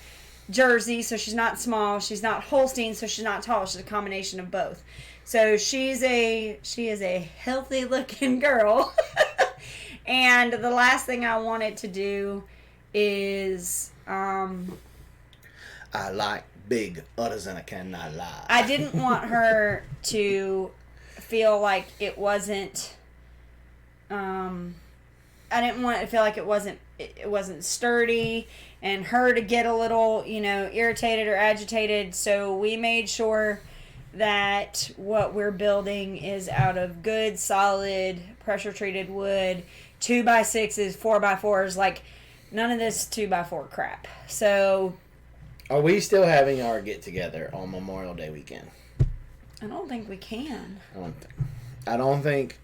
Jersey, so she's not small. She's not Holstein, so she's not tall. She's a combination of both. So she is a healthy looking girl. And the last thing I wanted to do is I like big udders and I cannot lie. I didn't want her to feel like it wasn't I didn't want it to feel like it wasn't sturdy, and her to get a little, irritated or agitated. So we made sure that what we're building is out of good, solid, pressure-treated wood, 2x6s, 4x4s, like none of this 2x4 crap. So... Are we still having our get-together on Memorial Day weekend? I don't think we can. I don't think,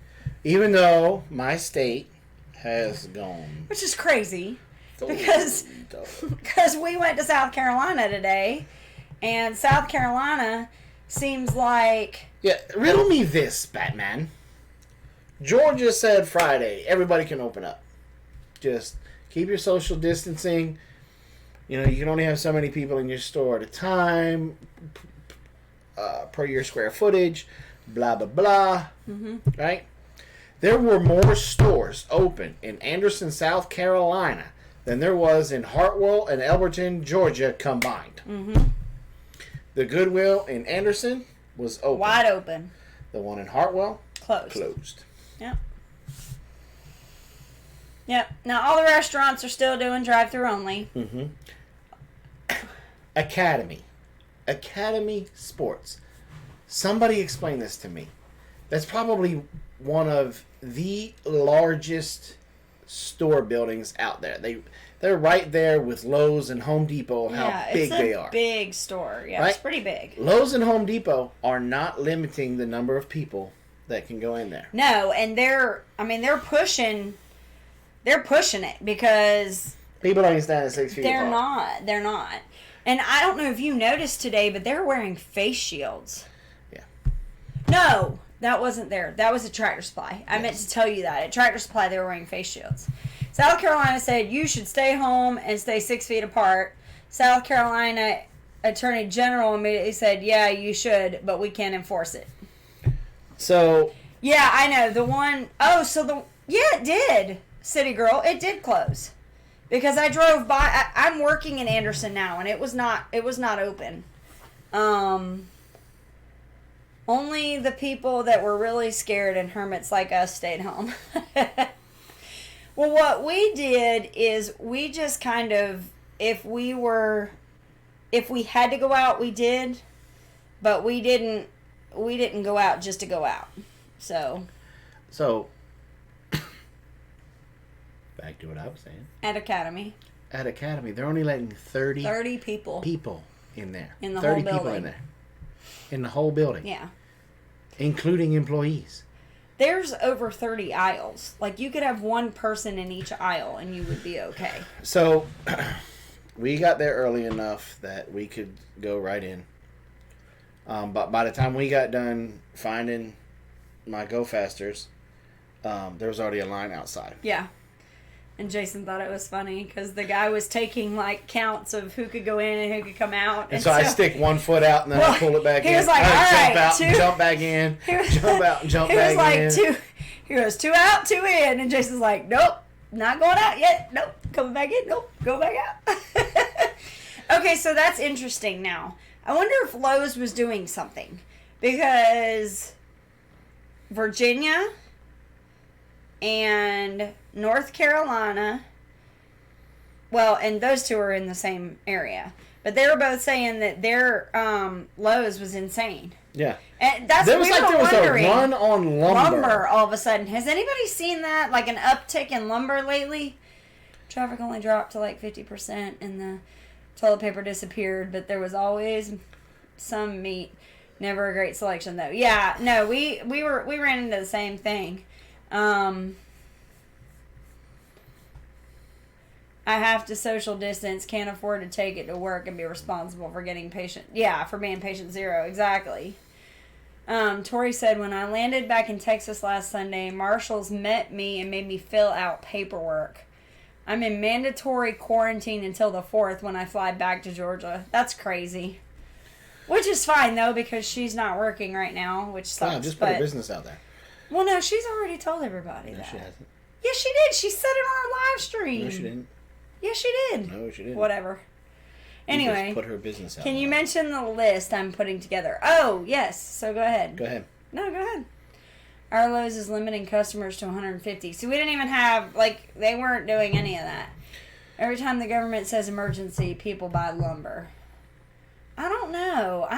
even though my state has gone... Which is crazy, because we went to South Carolina today, and South Carolina seems like... Yeah, riddle me this, Batman. Georgia said Friday, everybody can open up. Just keep your social distancing. You can only have so many people in your store at a time, per your square footage, blah, blah, blah. Mm-hmm. Right? There were more stores open in Anderson, South Carolina than there was in Hartwell and Elberton, Georgia combined. Mm-hmm. The Goodwill in Anderson was open. Wide open. The one in Hartwell? Closed. Yep. Yep. Now, all the restaurants are still doing drive-thru only. Mm-hmm. Academy Sports. Somebody explain this to me. That's probably one of the largest store buildings out there. They're right there with Lowe's and Home Depot. How big they are. It's a big store. Yeah, right? It's pretty big. Lowe's and Home Depot are not limiting the number of people that can go in there. No, and they're pushing it because people don't stand 6 feet apart. They're not. And I don't know if you noticed today, but they're wearing face shields. Yeah. No, that wasn't there. That was at Tractor Supply. I meant to tell you that. At Tractor Supply, they were wearing face shields. South Carolina said you should stay home and stay 6 feet apart. South Carolina Attorney General immediately said, yeah, you should, but we can't enforce it. So. Yeah, I know. It did, City Girl. It did close. Because I drove by. I'm working in Anderson now, and it was not open. Only the people that were really scared and hermits like us stayed home. Well, what we did is we just kind of, if we had to go out, we did, but we didn't go out just to go out. So back to what I was saying. At Academy, they're only letting 30 people in there. In the 30 whole people building. in there. In the whole building. Yeah. Including employees. There's over 30 aisles. Like, you could have one person in each aisle and you would be okay. So, we got there early enough that we could go right in. But by the time we got done finding my Go Fasters, there was already a line outside. Yeah. And Jason thought it was funny because the guy was taking, like, counts of who could go in and who could come out. And so I stick one foot out and then I pull it back in. He was like, all right, jump out and jump back in. Jump out and jump back in. He goes, 2 out, 2 in. And Jason's like, nope, not going out yet. Nope, coming back in. Nope, go back out. Okay, so that's interesting now. I wonder if Lowe's was doing something. Because Virginia and North Carolina, well, and those two are in the same area, but they were both saying that their Lowe's was insane. Yeah, and that's there was there was a run on lumber all of a sudden. Has anybody seen that? Like an uptick in lumber lately? Traffic only dropped to like 50%, and the toilet paper disappeared, but there was always some meat. Never a great selection though. Yeah, no, we ran into the same thing. I have to social distance, can't afford to take it to work and be responsible for getting patient. Yeah, for being patient zero, exactly. Tori said, when I landed back in Texas last Sunday, marshals met me and made me fill out paperwork. I'm in mandatory quarantine until the 4th when I fly back to Georgia. That's crazy. Which is fine, though, because she's not working right now, which sucks. No, just put her business out there. Well, no, she's already told everybody that. No, she hasn't. Yes, she did. She said it on our live stream. No, she didn't. Yes, she did. No, she didn't. Whatever. Anyway. You just put her business out Can there. you mention the list I'm putting together? Oh, yes. So go ahead. Go ahead. No, go ahead. Our Lowe's is limiting customers to 150. So we didn't even have, like, they weren't doing any of that. Every time the government says emergency, people buy lumber. I don't know.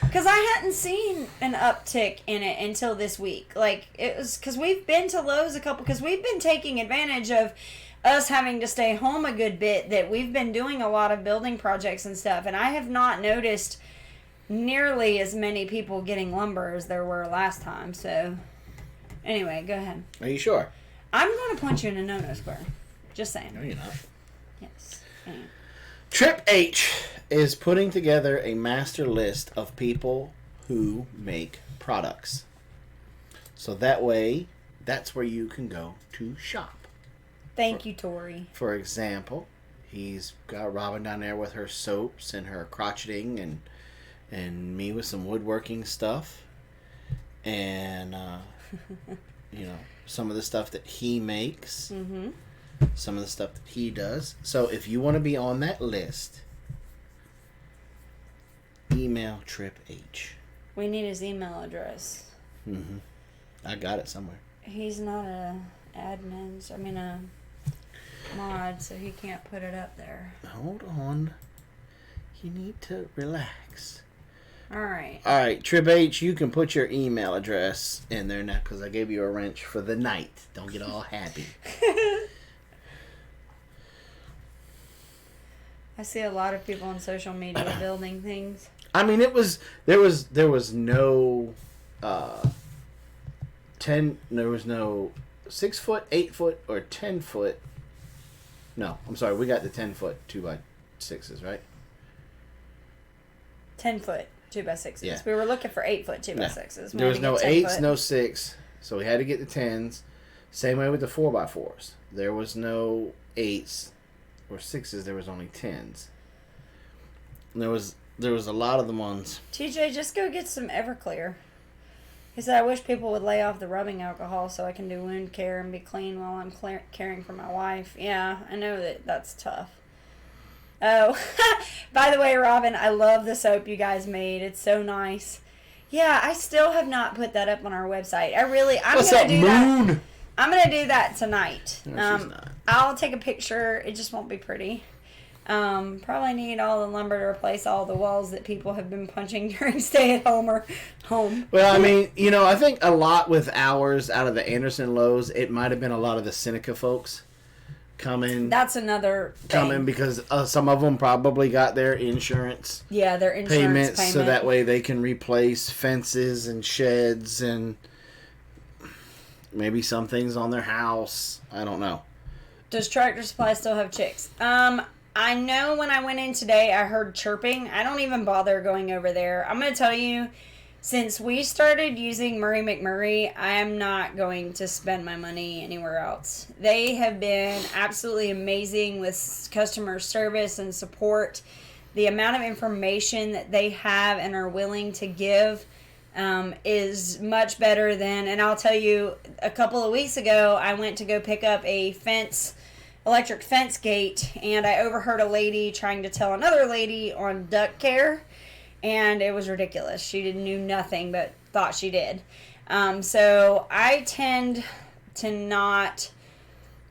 Because I hadn't seen an uptick in it until this week. Like, it was because we've been to Lowe's because we've been taking advantage of us having to stay home a good bit, that we've been doing a lot of building projects and stuff. And I have not noticed nearly as many people getting lumber as there were last time. So, anyway, go ahead. Are you sure? I'm going to punch you in a no-no square. Just saying. No, you're not. Yes. Trip H is putting together a master list of people who make products. So that way, that's where you can go to shop. Thank you, Tori. For example, he's got Robin down there with her soaps and her crocheting and me with some woodworking stuff. And, some of the stuff that he makes. Mm-hmm. some of the stuff that he does. So if you want to be on that list, email Trip H. We need his email address. Mm-hmm. I got it somewhere. He's not a mod, so he can't put it up there. Hold on. You need to relax. All right. All right, Trip H, you can put your email address in there now because I gave you a wrench for the night. Don't get all happy. I see a lot of people on social media building things. I mean, there was no 6 foot, 8 foot, or 10 foot. No, I'm sorry, we got the 10 foot 2x6s, right? 10 foot 2x6s. Yeah. We were looking for 8 foot 2x6s. There was no 8s, no 6, so we had to get the 10s. Same way with the 4x4s. There was no 8s or 6s. There was only 10s. And there was a lot of the ones. TJ, just go get some Everclear. He said, I wish people would lay off the rubbing alcohol so I can do wound care and be clean while I'm caring for my wife. Yeah, I know that's tough. Oh, by the way, Robin, I love the soap you guys made. It's so nice. Yeah, I still have not put that up on our website. I'm What's gonna up, do Moon? that. I'm gonna do that tonight. No, she's not. I'll take a picture. It just won't be pretty. Probably need all the lumber to replace all the walls that people have been punching during stay-at-home or home. Well, I mean, I think a lot with ours out of the Anderson Lowe's, it might have been a lot of the Seneca folks coming. That's another thing. Coming because some of them probably got their insurance. Yeah, their insurance payment. So that way they can replace fences and sheds and maybe some things on their house. I don't know. Does Tractor Supply still have chicks? I know when I went in today, I heard chirping. I don't even bother going over there. I'm going to tell you, since we started using McMurray, I am not going to spend my money anywhere else. They have been absolutely amazing with customer service and support. The amount of information that they have and are willing to give is much better than, and I'll tell you, a couple of weeks ago, I went to go pick up a electric fence gate, and I overheard a lady trying to tell another lady on duck care, and it was ridiculous. She knew nothing but thought she did. So I tend to not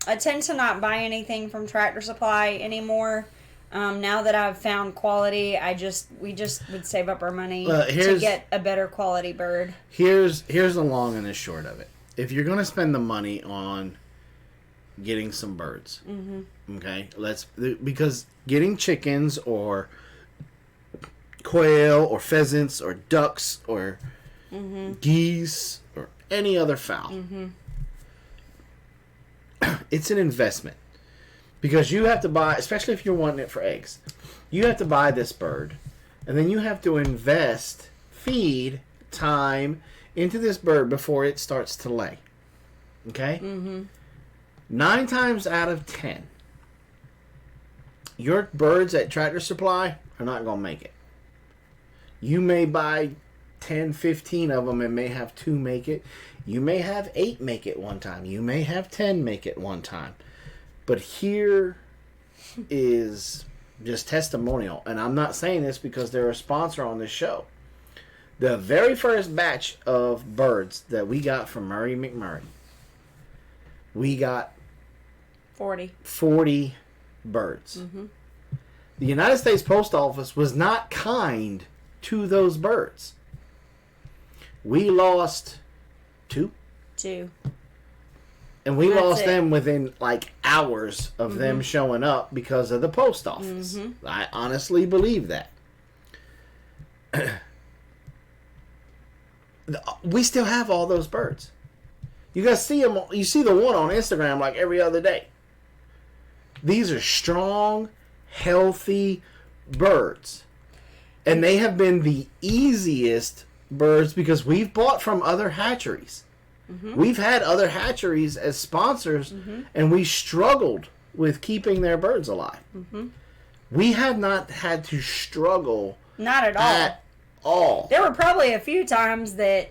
buy anything from Tractor Supply anymore. Now that I've found quality, we just would save up our money to get a better quality bird. Here's the long and the short of it. If you're going to spend the money on getting some birds, okay, because getting chickens or quail or pheasants or ducks or geese or any other fowl, it's an investment. Because you have to buy, especially if you're wanting it for eggs, you have to buy this bird, and then you have to invest feed time into this bird before it starts to lay. Okay? 9 times out of 10, your birds at Tractor Supply are not going to make it. You may buy 10, 15 of them and may have 2 make it. You may have 8 make it one time. You may have 10 make it one time. But here is just testimonial. And I'm not saying this because they're a sponsor on this show. The very first batch of birds that we got from McMurray, we got 40 birds. The United States Post Office was not kind to those birds. We lost 2. And we lost them within like hours of them showing up because of the post office. I honestly believe that. We still have all those birds. You guys see them. You see the one on Instagram like every other day. These are strong, healthy birds. And they have been the easiest birds because we've bought from other hatcheries. We've had other hatcheries as sponsors, and we struggled with keeping their birds alive. We have not had to struggle. Not at all. At all. There were probably a few times that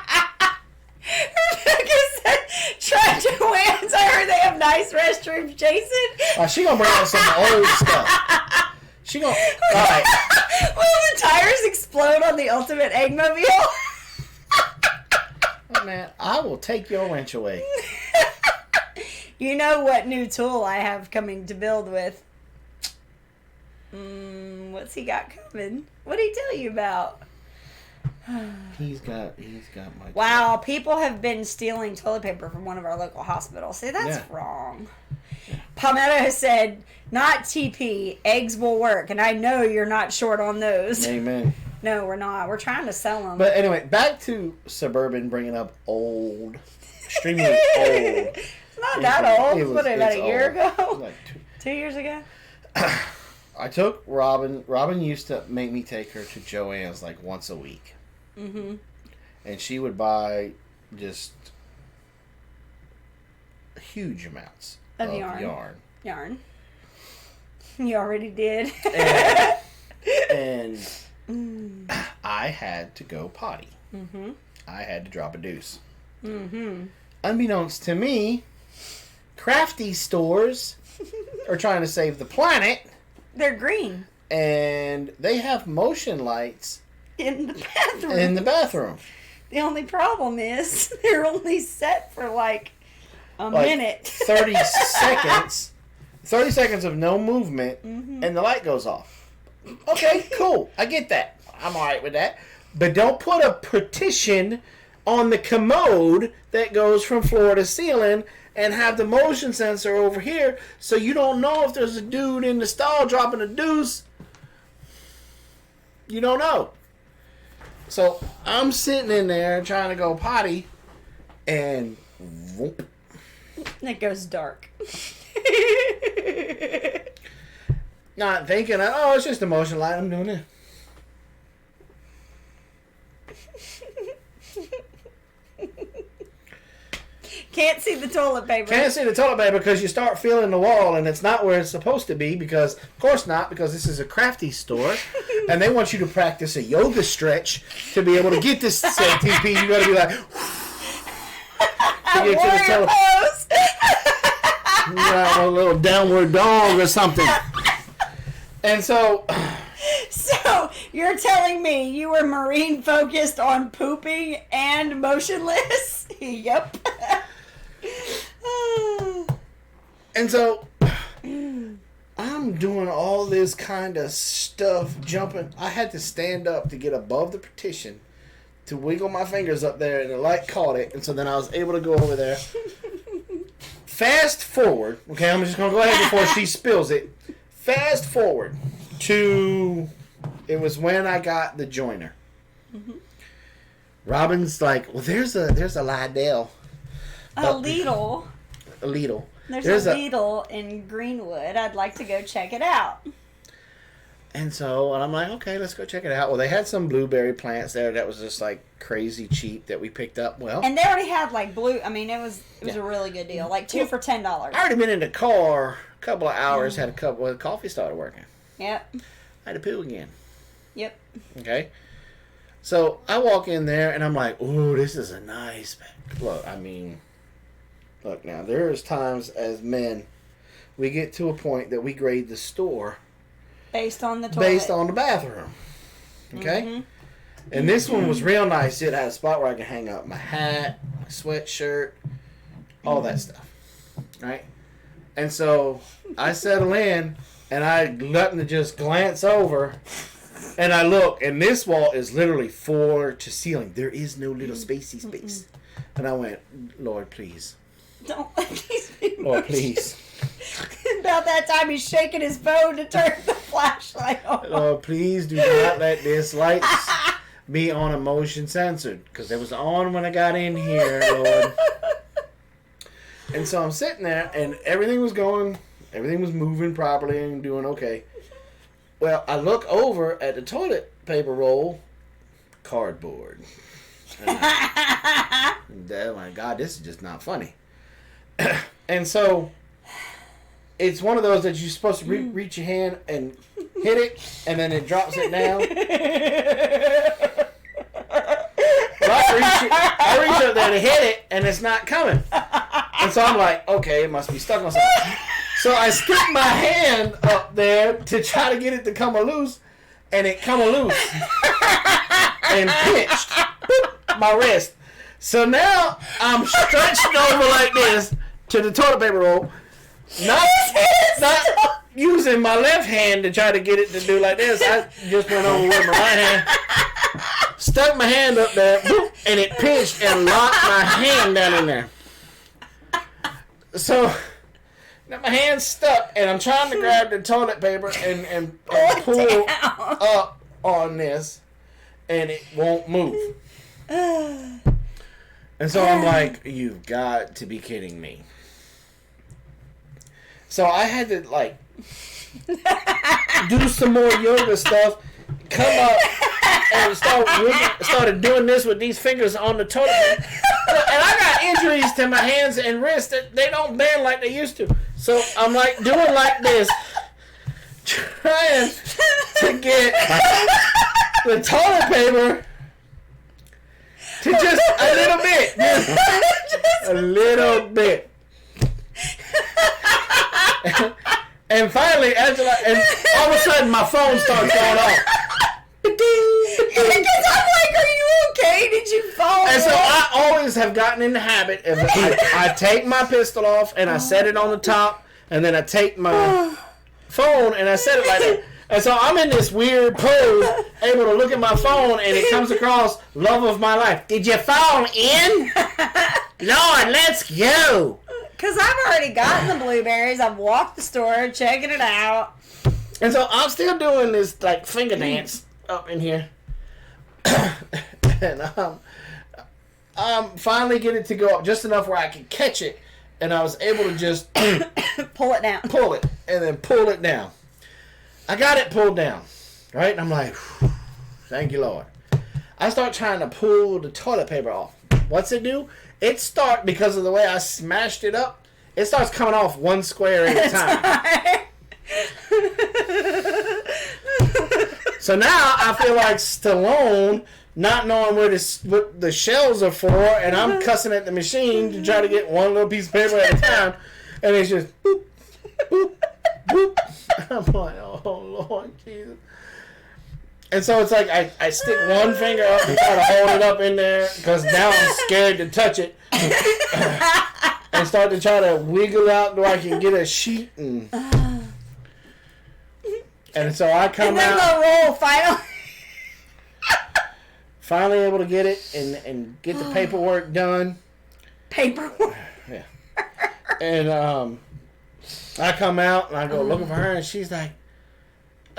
Joanne's. I heard they have nice restrooms, Jason. She gonna bring out some old stuff. She gonna. All right. Will the tires explode on the ultimate eggmobile? Man, I will take your wrench away. You know what new tool I have coming to build with? What's he got coming? What did he tell you about? He's got my. Wow, people have been stealing toilet paper from one of our local hospitals. See, that's wrong. Palmetto has said, not TP, eggs will work, and I know you're not short on those. Amen. No, we're not. We're trying to sell them. But anyway, back to Suburban bringing up old, extremely old. It's not that old. What, about a year ago? Like 2 years ago? I took Robin. Robin used to make me take her to Joann's like once a week. Mm-hmm. And she would buy just huge amounts of yarn. You already did. And I had to go potty. Mm-hmm. I had to drop a deuce. Mm-hmm. Unbeknownst to me, crafty stores are trying to save the planet. They're green. And they have motion lights in the bathroom. The only problem is they're only set for like a minute. 30 seconds. 30 seconds of no movement, and the light goes off. Okay, cool. I get that. I'm all right with that. But don't put a partition on the commode that goes from floor to ceiling and have the motion sensor over here so you don't know if there's a dude in the stall dropping a deuce. You don't know. So I'm sitting in there trying to go potty, and whoop. It goes dark. Not thinking, oh, it's just a motion light. I'm doing it. Can't see the toilet paper. Can't see the toilet paper because you start feeling the wall and it's not where it's supposed to be because, of course not, because this is a crafty store and they want you to practice a yoga stretch to be able to get this TP. You got to be like, to get to the toilet. Pose. A little downward dog or something. And so you're telling me you were marine focused on pooping and motionless? Yep. And so I'm doing all this kind of stuff, jumping. I had to stand up to get above the partition to wiggle my fingers up there, and the light caught it, and so then I was able to go over there. Fast forward, okay, I'm just going to go ahead before she spills it. Fast forward to, it was when I got the joiner. Mm-hmm. Robin's like, well, there's a Lidl. A Lidl. A Lidl. There's a Lidl in Greenwood. I'd like to go check it out. And I'm like, okay, let's go check it out. Well, they had some blueberry plants there that was just like crazy cheap that we picked up. Well, and they already had like blue. I mean, it was a really good deal. Like two for $10. I already been in the car a couple of hours. Had a couple. Well, the coffee started working. Yep. I had to poo again. Yep. Okay. So I walk in there and I'm like, ooh, this is a nice bag. Look now. There's times as men, we get to a point that we grade the store based on the toilet. Based on the bathroom. Okay? Mm-hmm. And this one was real nice. It had a spot where I could hang up my hat, my sweatshirt, all that stuff. Right? And so I settle in and I let to just glance over and I look and this wall is literally floor to ceiling. There is no little spacey space. And I went, Lord, please. Don't let these people. Lord, please. About that time, he's shaking his phone to turn the flashlight on. Lord, please do not let this light be on a motion censored. Because it was on when I got in here, Lord. And so I'm sitting there, and everything was moving properly and doing okay. Well, I look over at the toilet paper roll, cardboard. Oh my God, this is just not funny. And so it's one of those that you're supposed to reach your hand and hit it, and then it drops it down. So I reach up there to hit it, and it's not coming. And so I'm like, okay, it must be stuck on something. So I stick my hand up there to try to get it to come loose, and it come loose and pinched my wrist. So now I'm stretched over like this to the toilet paper roll, not using my left hand to try to get it to do like this. I just went over with my right hand, stuck my hand up there, and it pinched and locked my hand down in there. So now my hand's stuck, and I'm trying to grab the toilet paper and pull up on this, and it won't move. And so I'm like, you've got to be kidding me. So I had to, like, do some more yoga stuff, come up, and started doing this with these fingers on the toilet paper. And I got injuries to my hands and wrists that they don't bend like they used to. So I'm, like, doing like this, trying to get the toilet paper to just a little bit. Just a little bit. And finally, Angela, and all of a sudden my phone starts going off. Because I'm like, are you okay? Did you fall? And so I always have gotten in the habit of I take my pistol off and I set it on the top, and then I take my phone and I set it like that. And so I'm in this weird pose, able to look at my phone, and it comes across love of my life. Did you fall in? Lord, let's go. Because I've already gotten the blueberries. I've walked the store, checking it out. And so I'm still doing this, like, finger dance up in here. And I'm finally getting it to go up just enough where I can catch it. And I was able to just pull it down. Pull it. And then pull it down. I got it pulled down. Right? And I'm like, thank you, Lord. I start trying to pull the toilet paper off. What's it do? It starts, because of the way I smashed it up, it starts coming off one square at a time. So now I feel like Stallone, not knowing what the shells are for, and I'm cussing at the machine to try to get one little piece of paper at a time, and it's just boop, boop, boop. I'm like, oh, Lord Jesus. And so it's like I stick one finger up and try to hold it up in there because now I'm scared to touch it. And start to try to wiggle out where I can get a sheet. And so I come out. And then the roll finally able to get it and get the paperwork done. Paperwork? Yeah. And I come out and I go looking for her, and she's like,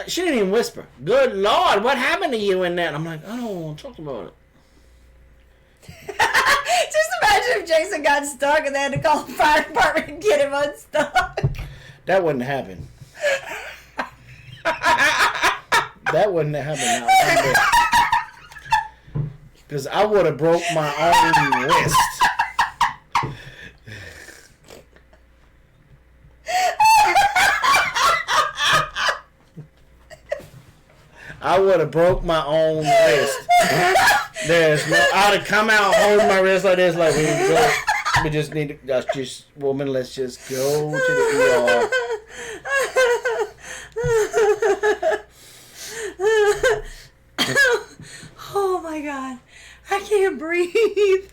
she didn't even whisper. Good Lord, what happened to you in that? I'm like, I don't want to talk about it. Just imagine if Jason got stuck and they had to call the fire department and get him unstuck. That wouldn't happen. That wouldn't happen now. Because I would have broke my own wrist. I would have broke my own wrist. There's no. I'd have come out holding my wrist like this, like we just need to. Just woman, let's just go to the ER. Oh my God, I can't breathe.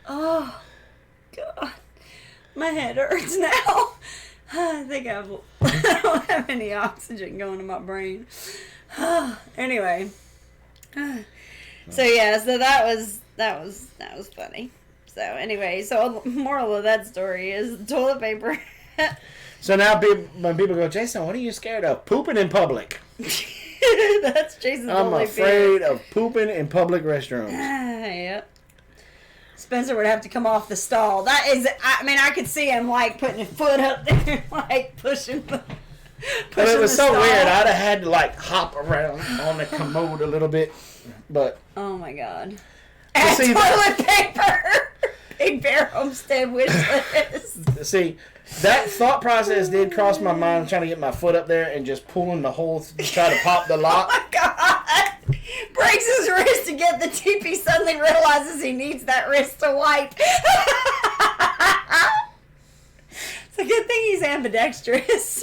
Oh God, my head hurts now. I think I don't have any oxygen going to my brain. Anyway, so yeah, so that was funny. So anyway, so moral of that story is toilet paper. So now when people go, Jason, what are you scared of? Pooping in public. That's Jason's I'm only afraid fear. of pooping in public restrooms. Yep. Spencer would have to come off the stall. That is, I mean, I could see him like putting his foot up there, like pushing the. But it was so weird. I'd have had to like hop around on the commode a little bit, but. Oh my God. And toilet paper. Big Bear Homestead wish list. See, that thought process did cross my mind, trying to get my foot up there and just pulling the whole, try to pop the lock. Oh my God. breaks his wrist to get the TP, suddenly realizes he needs that wrist to wipe. It's a good thing he's ambidextrous.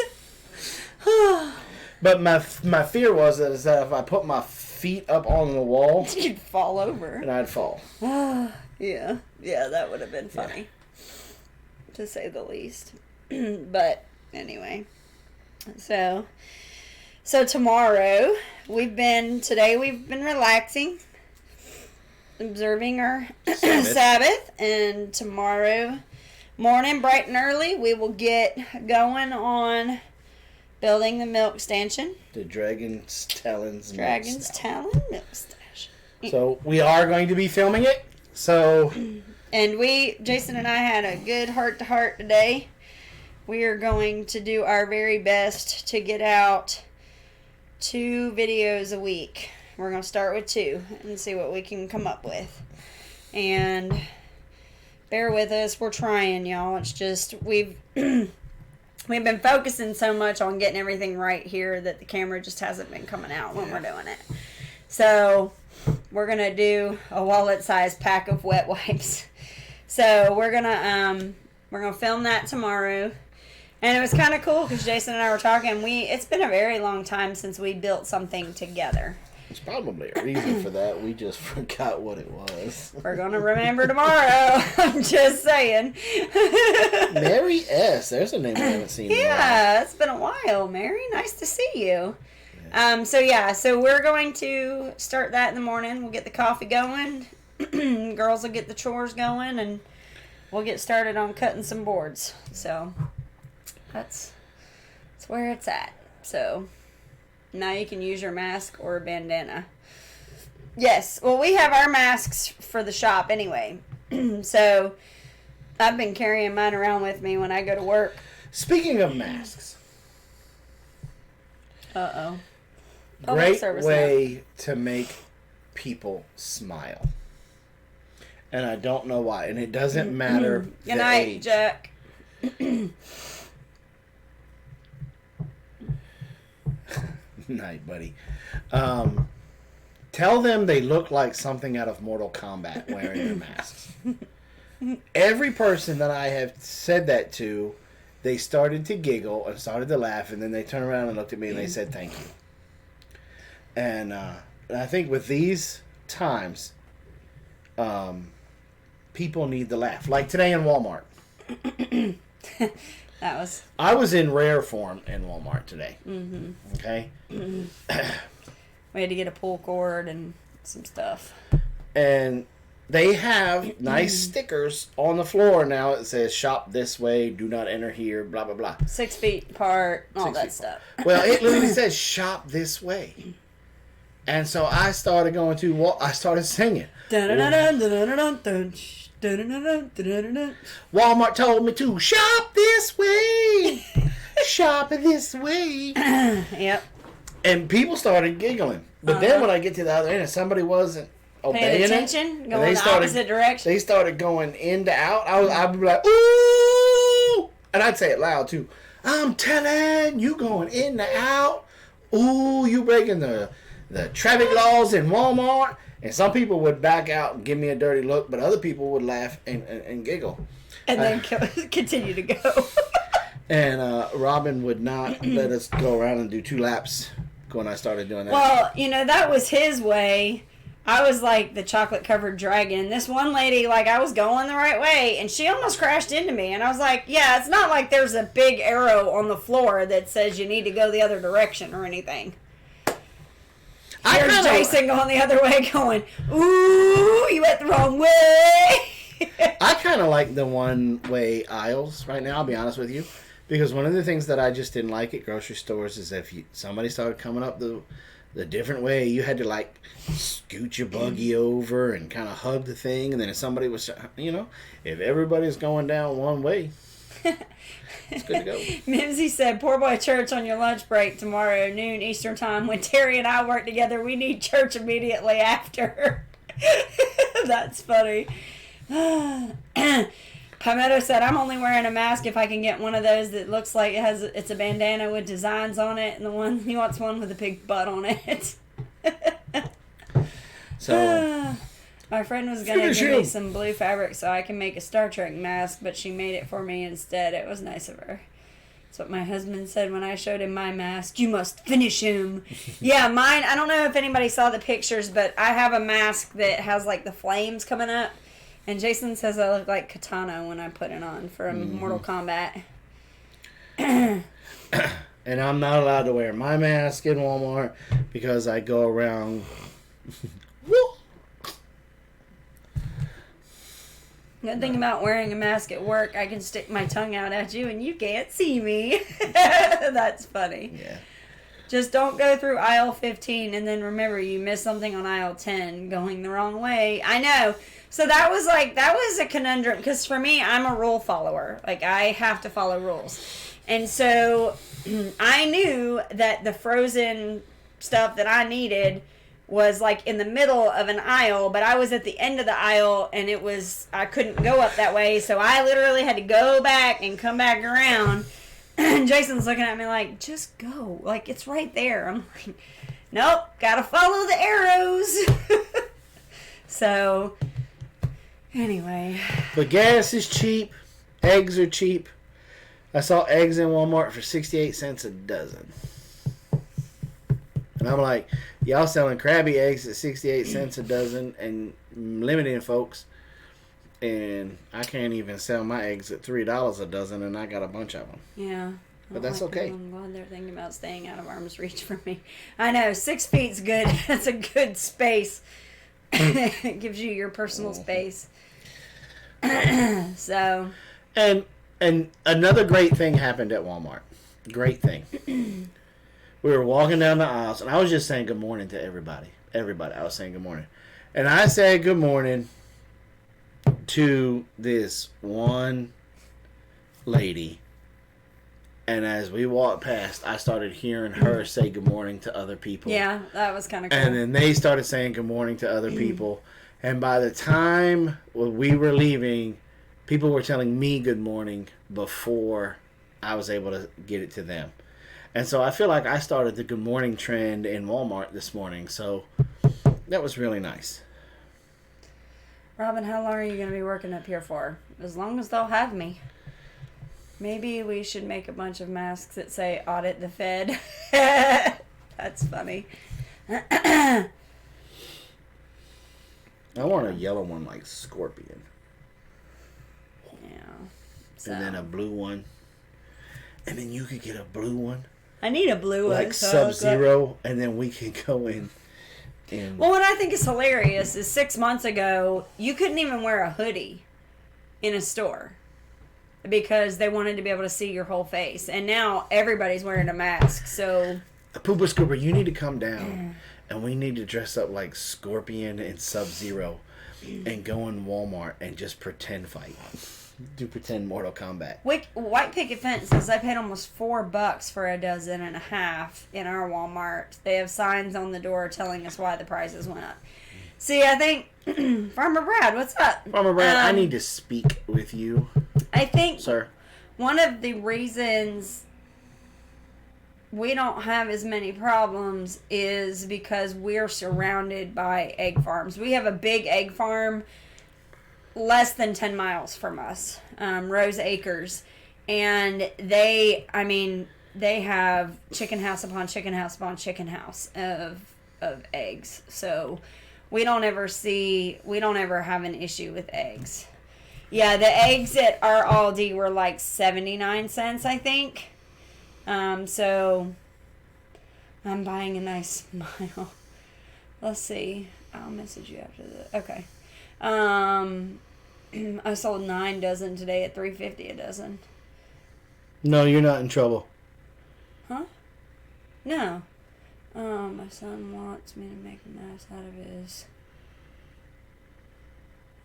But my fear was that if I put my feet up on the wall, you'd fall over. And I'd fall. Yeah, that would have been funny, to say the least. But anyway, so tomorrow we've been relaxing, observing our Sabbath, and tomorrow morning, bright and early, we will get going on building the milk station. The Dragon's Talons milk station. So we are going to be filming it. So, and Jason and I had a good heart-to-heart today. We are going to do our very best to get out 2 videos a week. We're going to start with 2 and see what we can come up with. And bear with us. We're trying, y'all. It's just we've been focusing so much on getting everything right here that the camera just hasn't been coming out when we're doing it. So we're going to do a wallet-sized pack of wet wipes. So we're going to film that tomorrow. And it was kind of cool because Jason and I were talking. It's been a very long time since we built something together. There's probably a reason for that. We just forgot what it was. We're going to remember tomorrow. I'm just saying. Mary S. There's a name I haven't seen in a while. Yeah, it's been a while, Mary. Nice to see you. Yeah. So we're going to start that in the morning. We'll get the coffee going. Girls will get the chores going, and we'll get started on cutting some boards. So that's where it's at. So now you can use your mask or a bandana. Yes. Well, we have our masks for the shop anyway. So I've been carrying mine around with me when I go to work. Speaking of masks. Uh-oh. Great way to make people smile. And I don't know why. And it doesn't matter Good night, age. Jack. Night, buddy. Tell them they look like something out of Mortal Kombat wearing their masks. Every person that I have said that to, they started to giggle and started to laugh, and then they turned around and looked at me and they said thank you. And I think with these times, people need to laugh. Like today in Walmart. I was in rare form in Walmart today. Mm-hmm. Okay? Mm-hmm. We had to get a pull cord and some stuff. And they have nice stickers on the floor now. It says, shop this way, do not enter here, blah, blah, blah. 6 feet apart, all that stuff. Well, it literally says, shop this way. And so I started I started singing. Walmart told me to shop this way. Shop this way. Yep. And people started giggling. But then when I get to the other end and somebody wasn't obeying paying attention, going the opposite direction. They started going in to out. I'd be like, ooh! And I'd say it loud too. I'm telling you, going in to out. Ooh, you breaking the traffic laws in Walmart. And some people would back out and give me a dirty look, but other people would laugh and giggle. And then continue to go. And Robin would not let us go around and do 2 laps when I started doing that. Well, that was his way. I was like the chocolate-covered dragon. This one lady, I was going the right way, and she almost crashed into me. And I was like, yeah, it's not like there's a big arrow on the floor that says you need to go the other direction or anything. Here's Jason going the other way going, ooh, you went the wrong way. I kind of like the one-way aisles right now, I'll be honest with you. Because one of the things that I just didn't like at grocery stores is if somebody started coming up the different way, you had to scoot your buggy over and kind of hug the thing. And then if somebody was, if everybody's going down one way, it's good to go. Mimsy said, poor boy church on your lunch break tomorrow, noon Eastern time. When Terry and I work together, we need church immediately after. That's funny. Palmetto said, I'm only wearing a mask if I can get one of those that looks like it's a bandana with designs on it, and he wants one with a big butt on it. So my friend was going to give me some blue fabric so I can make a Star Trek mask, but she made it for me instead. It was nice of her. That's what my husband said when I showed him my mask. You must finish him. Yeah, mine, I don't know if anybody saw the pictures, but I have a mask that has like the flames coming up. And Jason says I look like Katana when I put it on for Mortal Kombat. And I'm not allowed to wear my mask in Walmart because I go around. Good thing about wearing a mask at work, I can stick my tongue out at you and you can't see me. That's funny. Yeah. Just don't go through aisle 15 and then remember you missed something on aisle 10 going the wrong way. I know. So that was a conundrum because for me, I'm a rule follower. Like I have to follow rules. And so I knew that the frozen stuff that I needed was like in the middle of an aisle, but I was at the end of the aisle and I couldn't go up that way. So I literally had to go back and come back around. And Jason's looking at me like, just go. Like, it's right there. I'm like, nope, gotta follow the arrows. So, anyway. But gas is cheap. Eggs are cheap. I saw eggs in Walmart for 68 cents a dozen. And I'm like, y'all selling crabby eggs at 68 cents a dozen and limiting folks. And I can't even sell my eggs at $3 a dozen, and I got a bunch of them. Yeah. But that's okay. I'm glad they're thinking about staying out of arm's reach for me. I know, 6 feet's good. That's a good space. It gives you your personal space. So. And another great thing happened at Walmart. Great thing. We were walking down the aisles, and I was just saying good morning to everybody. Everybody, I was saying good morning. And I said good morning to this one lady. And as we walked past, I started hearing her say good morning to other people. Yeah, that was kind of cool. And then they started saying good morning to other people. And by the time we were leaving, people were telling me good morning before I was able to get it to them. And so I feel like I started the good morning trend in Walmart this morning. So that was really nice. Robin, how long are you going to be working up here for? As long as they'll have me. Maybe we should make a bunch of masks that say audit the Fed. That's funny. I want a yellow one like Scorpion. Yeah. So. And then a blue one. And then you could get a blue one. I need a blue one. Like Sub-Zero. And then we could go in. Well, what I think is hilarious is 6 months ago, you couldn't even wear a hoodie in a store because they wanted to be able to see your whole face. And now everybody's wearing a mask, so... Pooper Scooper, you need to come down. And we need to dress up like Scorpion and Sub-Zero and go in Walmart and just pretend fight. Do pretend Mortal Kombat. White Picket Fence says I paid almost $4 for a dozen and a half in our Walmart. They have signs on the door telling us why the prices went up. See, I think Farmer Brad, what's up? Farmer Brad, I need to speak with you. I think, sir, one of the reasons we don't have as many problems is because we're surrounded by egg farms. We have a big egg farm less than 10 miles from us, Rose Acres, and they have chicken house upon chicken house upon chicken house of eggs. So we don't ever have an issue with eggs. Yeah, the eggs at our Aldi were like 79 cents, I think. So I'm buying a nice smile. Let's see. I'll message you after this. Okay. I sold 9 dozen today at $3.50 a dozen. No, you're not in trouble. Huh? No. My son wants me to make a mess out of his.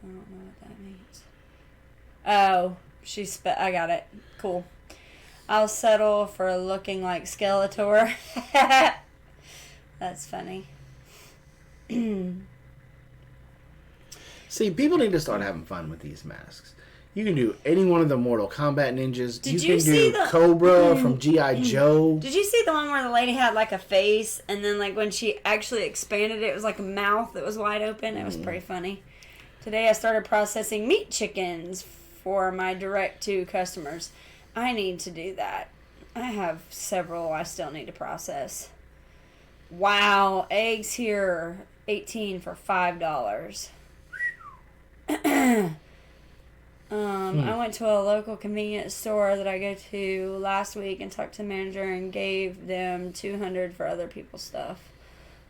I don't know what that means. Oh, I got it. Cool. I'll settle for looking like Skeletor. That's funny. See, people need to start having fun with these masks. You can do any one of the Mortal Kombat ninjas. Did you you can see do the Cobra from G.I. Joe. Did you see the one where the lady had like a face, and then like when she actually expanded it was like a mouth that was wide open? It was pretty funny. Today I started processing meat chickens for my direct to customers. I need to do that. I have several I still need to process. Wow, eggs here 18 for $5. I went to a local convenience store that I go to last week and talked to the manager and gave them $200 for other people's stuff.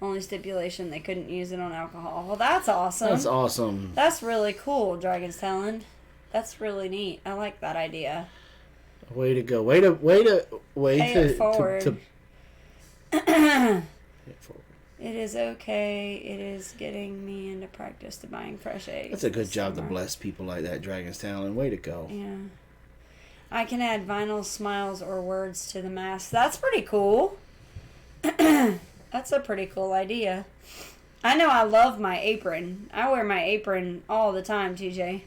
Only stipulation they couldn't use it on alcohol. Well, that's awesome. That's awesome. That's really cool, Dragon's Talon. That's really neat. I like that idea. Way to go. Way to Pay it forward. It is okay. It is getting me into practice to buying fresh eggs. That's a good job to bless people like that, Dragon's Talon. Way to go. Yeah. I can add vinyl smiles or words to the mask. That's pretty cool. That's a pretty cool idea. I know I love my apron. I wear my apron all the time, TJ.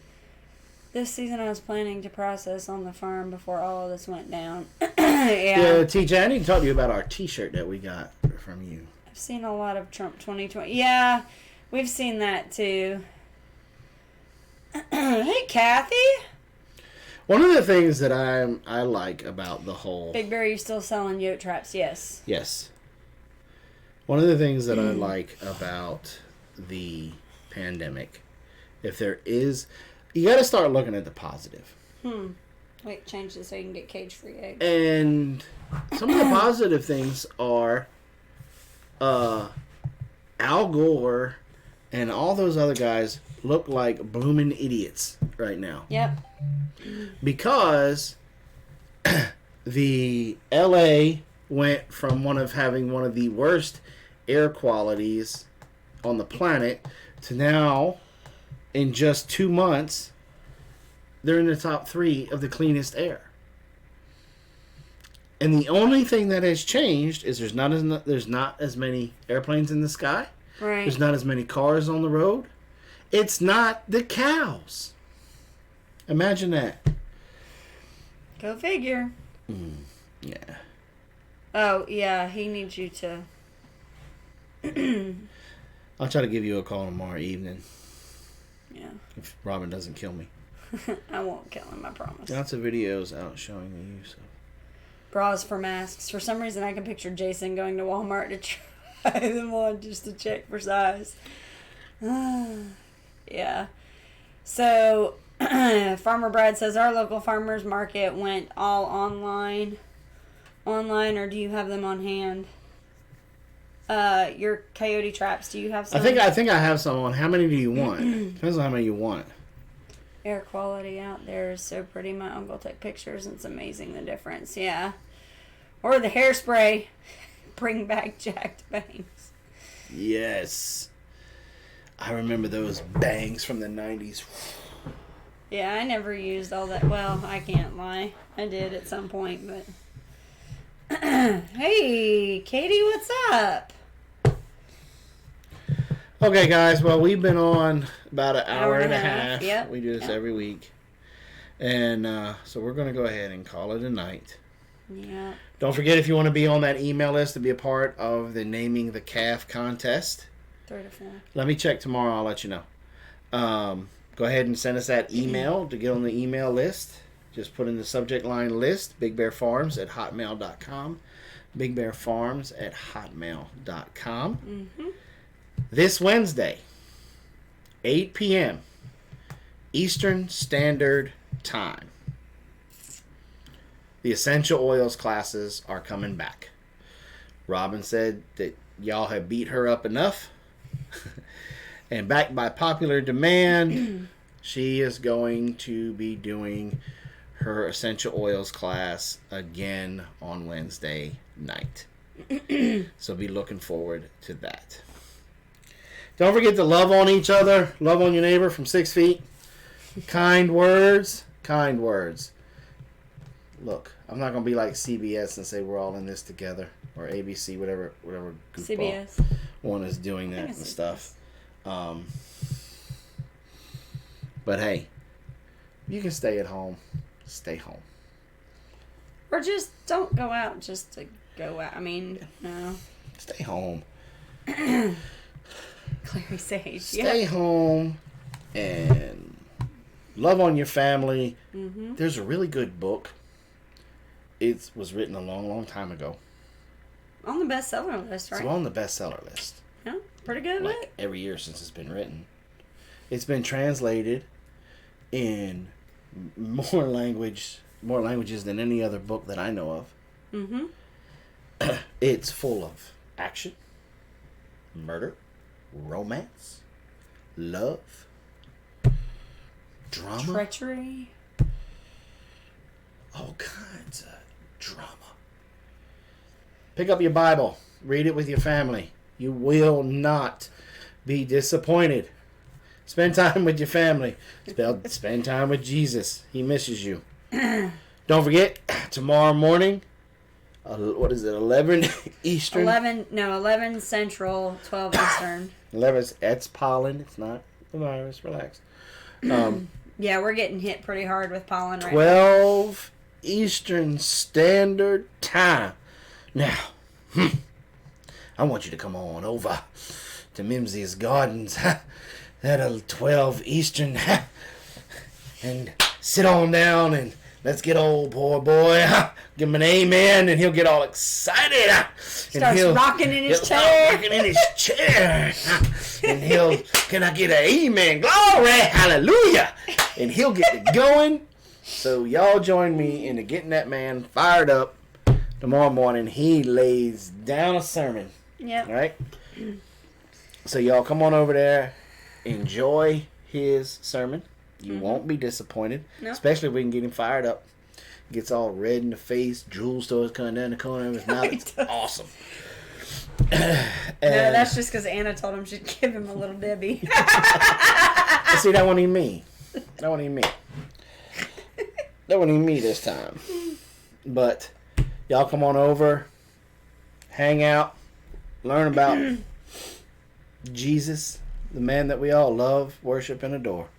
This season I was planning to process on the farm before all of this went down. Yeah, TJ, I need to talk to you about our t-shirt that we got from you. I've seen a lot of Trump 2020. Yeah, we've seen that too. Hey, Kathy. One of the things that I like about the whole... Big Bear, you still selling yoke traps? Yes. Yes. One of the things that I like about the pandemic, if there is... You got to start looking at the positive. Wait, change this so you can get cage-free eggs. And some of the positive things are Al Gore and all those other guys look like blooming idiots right now. Yep. Because the LA went from having one of the worst air qualities on the planet to now, in just 2 months, they're in the top 3 of the cleanest air. And the only thing that has changed is there's not as many airplanes in the sky. Right. There's not as many cars on the road. It's not the cows. Imagine that. Go figure. Yeah. Oh, yeah, he needs you to... I'll try to give you a call tomorrow evening. Yeah. If Robin doesn't kill me. I won't kill him, I promise. Lots of videos out showing the use of bras for masks. For some reason, I can picture Jason going to Walmart to try them on just to check for size. Yeah. So, Farmer Brad says, our local farmers market went all online. Online, or do you have them on hand? Your coyote traps, do you have some? I think I have some on. How many do you want? Depends on how many you want. Air quality out there is so pretty. My uncle took pictures and it's amazing the difference. Yeah. Or the hairspray. Bring back jacked bangs. Yes. I remember those bangs from the 90s. Yeah, I never used all that. Well, I can't lie. I did at some point, but... Hey, Katie, what's up? Okay, guys. Well, we've been on about an hour and a half. Yep. We do this every week. And so we're going to go ahead and call it a night. Yeah. Don't forget, if you want to be on that email list to be a part of the Naming the Calf contest. 3 to 4. Let me check tomorrow. I'll let you know. Go ahead and send us that email to get on the email list. Just put in the subject line list, bigbearfarms@hotmail.com. bigbearfarms@hotmail.com. Mm-hmm. This Wednesday, 8 p.m. Eastern Standard Time. The essential oils classes are coming back. Robin said that y'all have beat her up enough. And backed by popular demand, she is going to be doing her essential oils class again on Wednesday night. So be looking forward to that. Don't forget to love on each other. Love on your neighbor from 6 feet. Kind words. Kind words. Look, I'm not going to be like CBS and say we're all in this together. Or ABC, whatever goofball CBS. one is doing that and stuff. But hey, you can stay at home. Stay home. Or just don't go out just to go out. I mean, no. Stay home. Clary Sage. Stay home and love on your family. Mm-hmm. There's a really good book. It was written a long, long time ago. On the bestseller list, right? It's on the bestseller list. Yeah, pretty good. Like every year since it's been written. It's been translated in more languages than any other book that I know of. Mm-hmm. It's full of action, murder, romance, love, drama, treachery, all kinds of drama. Pick up your Bible, read it with your family. You will not be disappointed. Spend time with your family. Spend time with Jesus. He misses you. Don't forget, tomorrow morning, what is it, 11 Eastern? 11 Central, 12 Eastern. 11, that's pollen. It's not the virus. Relax. Yeah, we're getting hit pretty hard with pollen right now. 12 Eastern Standard Time. Now, I want you to come on over to Mimsy's Gardens at 12 Eastern and sit on down and let's get old poor boy. Give him an amen and he'll get all excited. Starts rocking in his chair. Rocking in his chair. And he'll, can I get an amen? Glory, hallelujah. And he'll get it going. So y'all join me in getting that man fired up. Tomorrow morning, he lays down a sermon. Yep. All right? So y'all come on over there. Enjoy his sermon. You won't be disappointed. No. Especially if we can get him fired up. Gets all red in the face. Drool starts coming down the corner of his mouth. It's awesome. No, that's just because Anna told him she'd give him a little Debbie. See, that wasn't even me. That wasn't even me. That wasn't even me this time. But y'all come on over. Hang out. Learn about Jesus, the man that we all love, worship, and adore.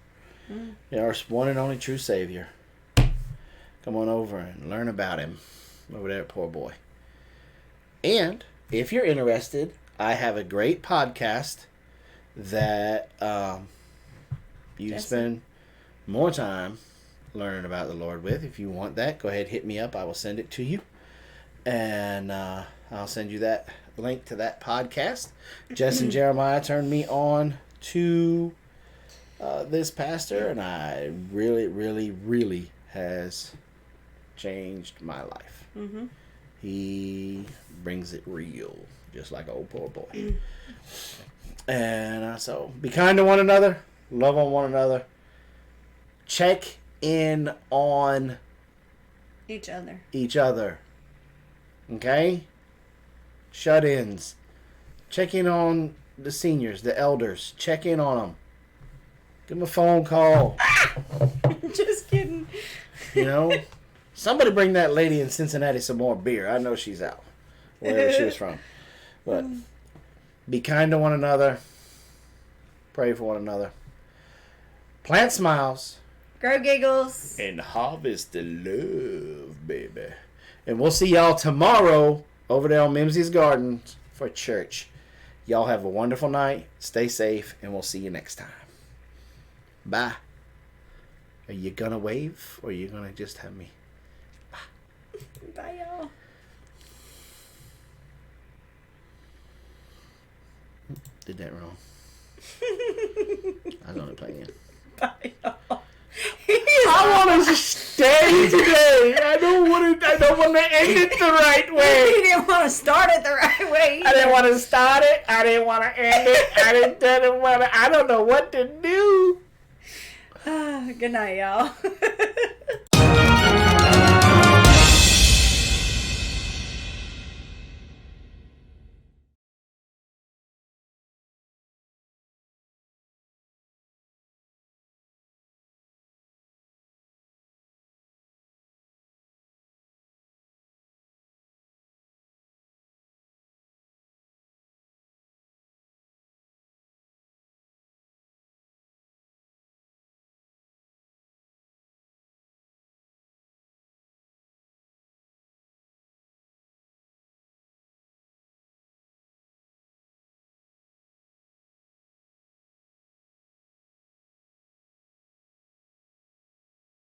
Our one and only true Savior. Come on over and learn about him over there at Poor Boy. And if you're interested, I have a great podcast that you can spend more time learning about the Lord with. If you want that, go ahead, hit me up. I will send it to you. And I'll send you that link to that podcast. Jess and Jeremiah turned me on to this pastor, and I really has changed my life. Mm-hmm. He brings it real, just like old poor boy. And so be kind to one another, love on one another, check in on Each other. Okay? Shut-ins. Check in on the seniors, the elders. Check in on them. Give them a phone call. Just kidding. You know? Somebody bring that lady in Cincinnati some more beer. I know she's out. Wherever she was from. But be kind to one another. Pray for one another. Plant smiles. Grow giggles. And harvest the love, baby. And we'll see y'all tomorrow over there on Mimsy's Gardens for church. Y'all have a wonderful night. Stay safe. And we'll see you next time. Bye. Are you going to wave? Or are you going to just have me? Bye. Bye, y'all. Did that wrong. I was only playing. Bye, y'all. I want to stay today. I don't want to end it the right way. You didn't want to start it the right way either. I didn't want to start it. I didn't want to end it. I don't know what to do. Good night, y'all.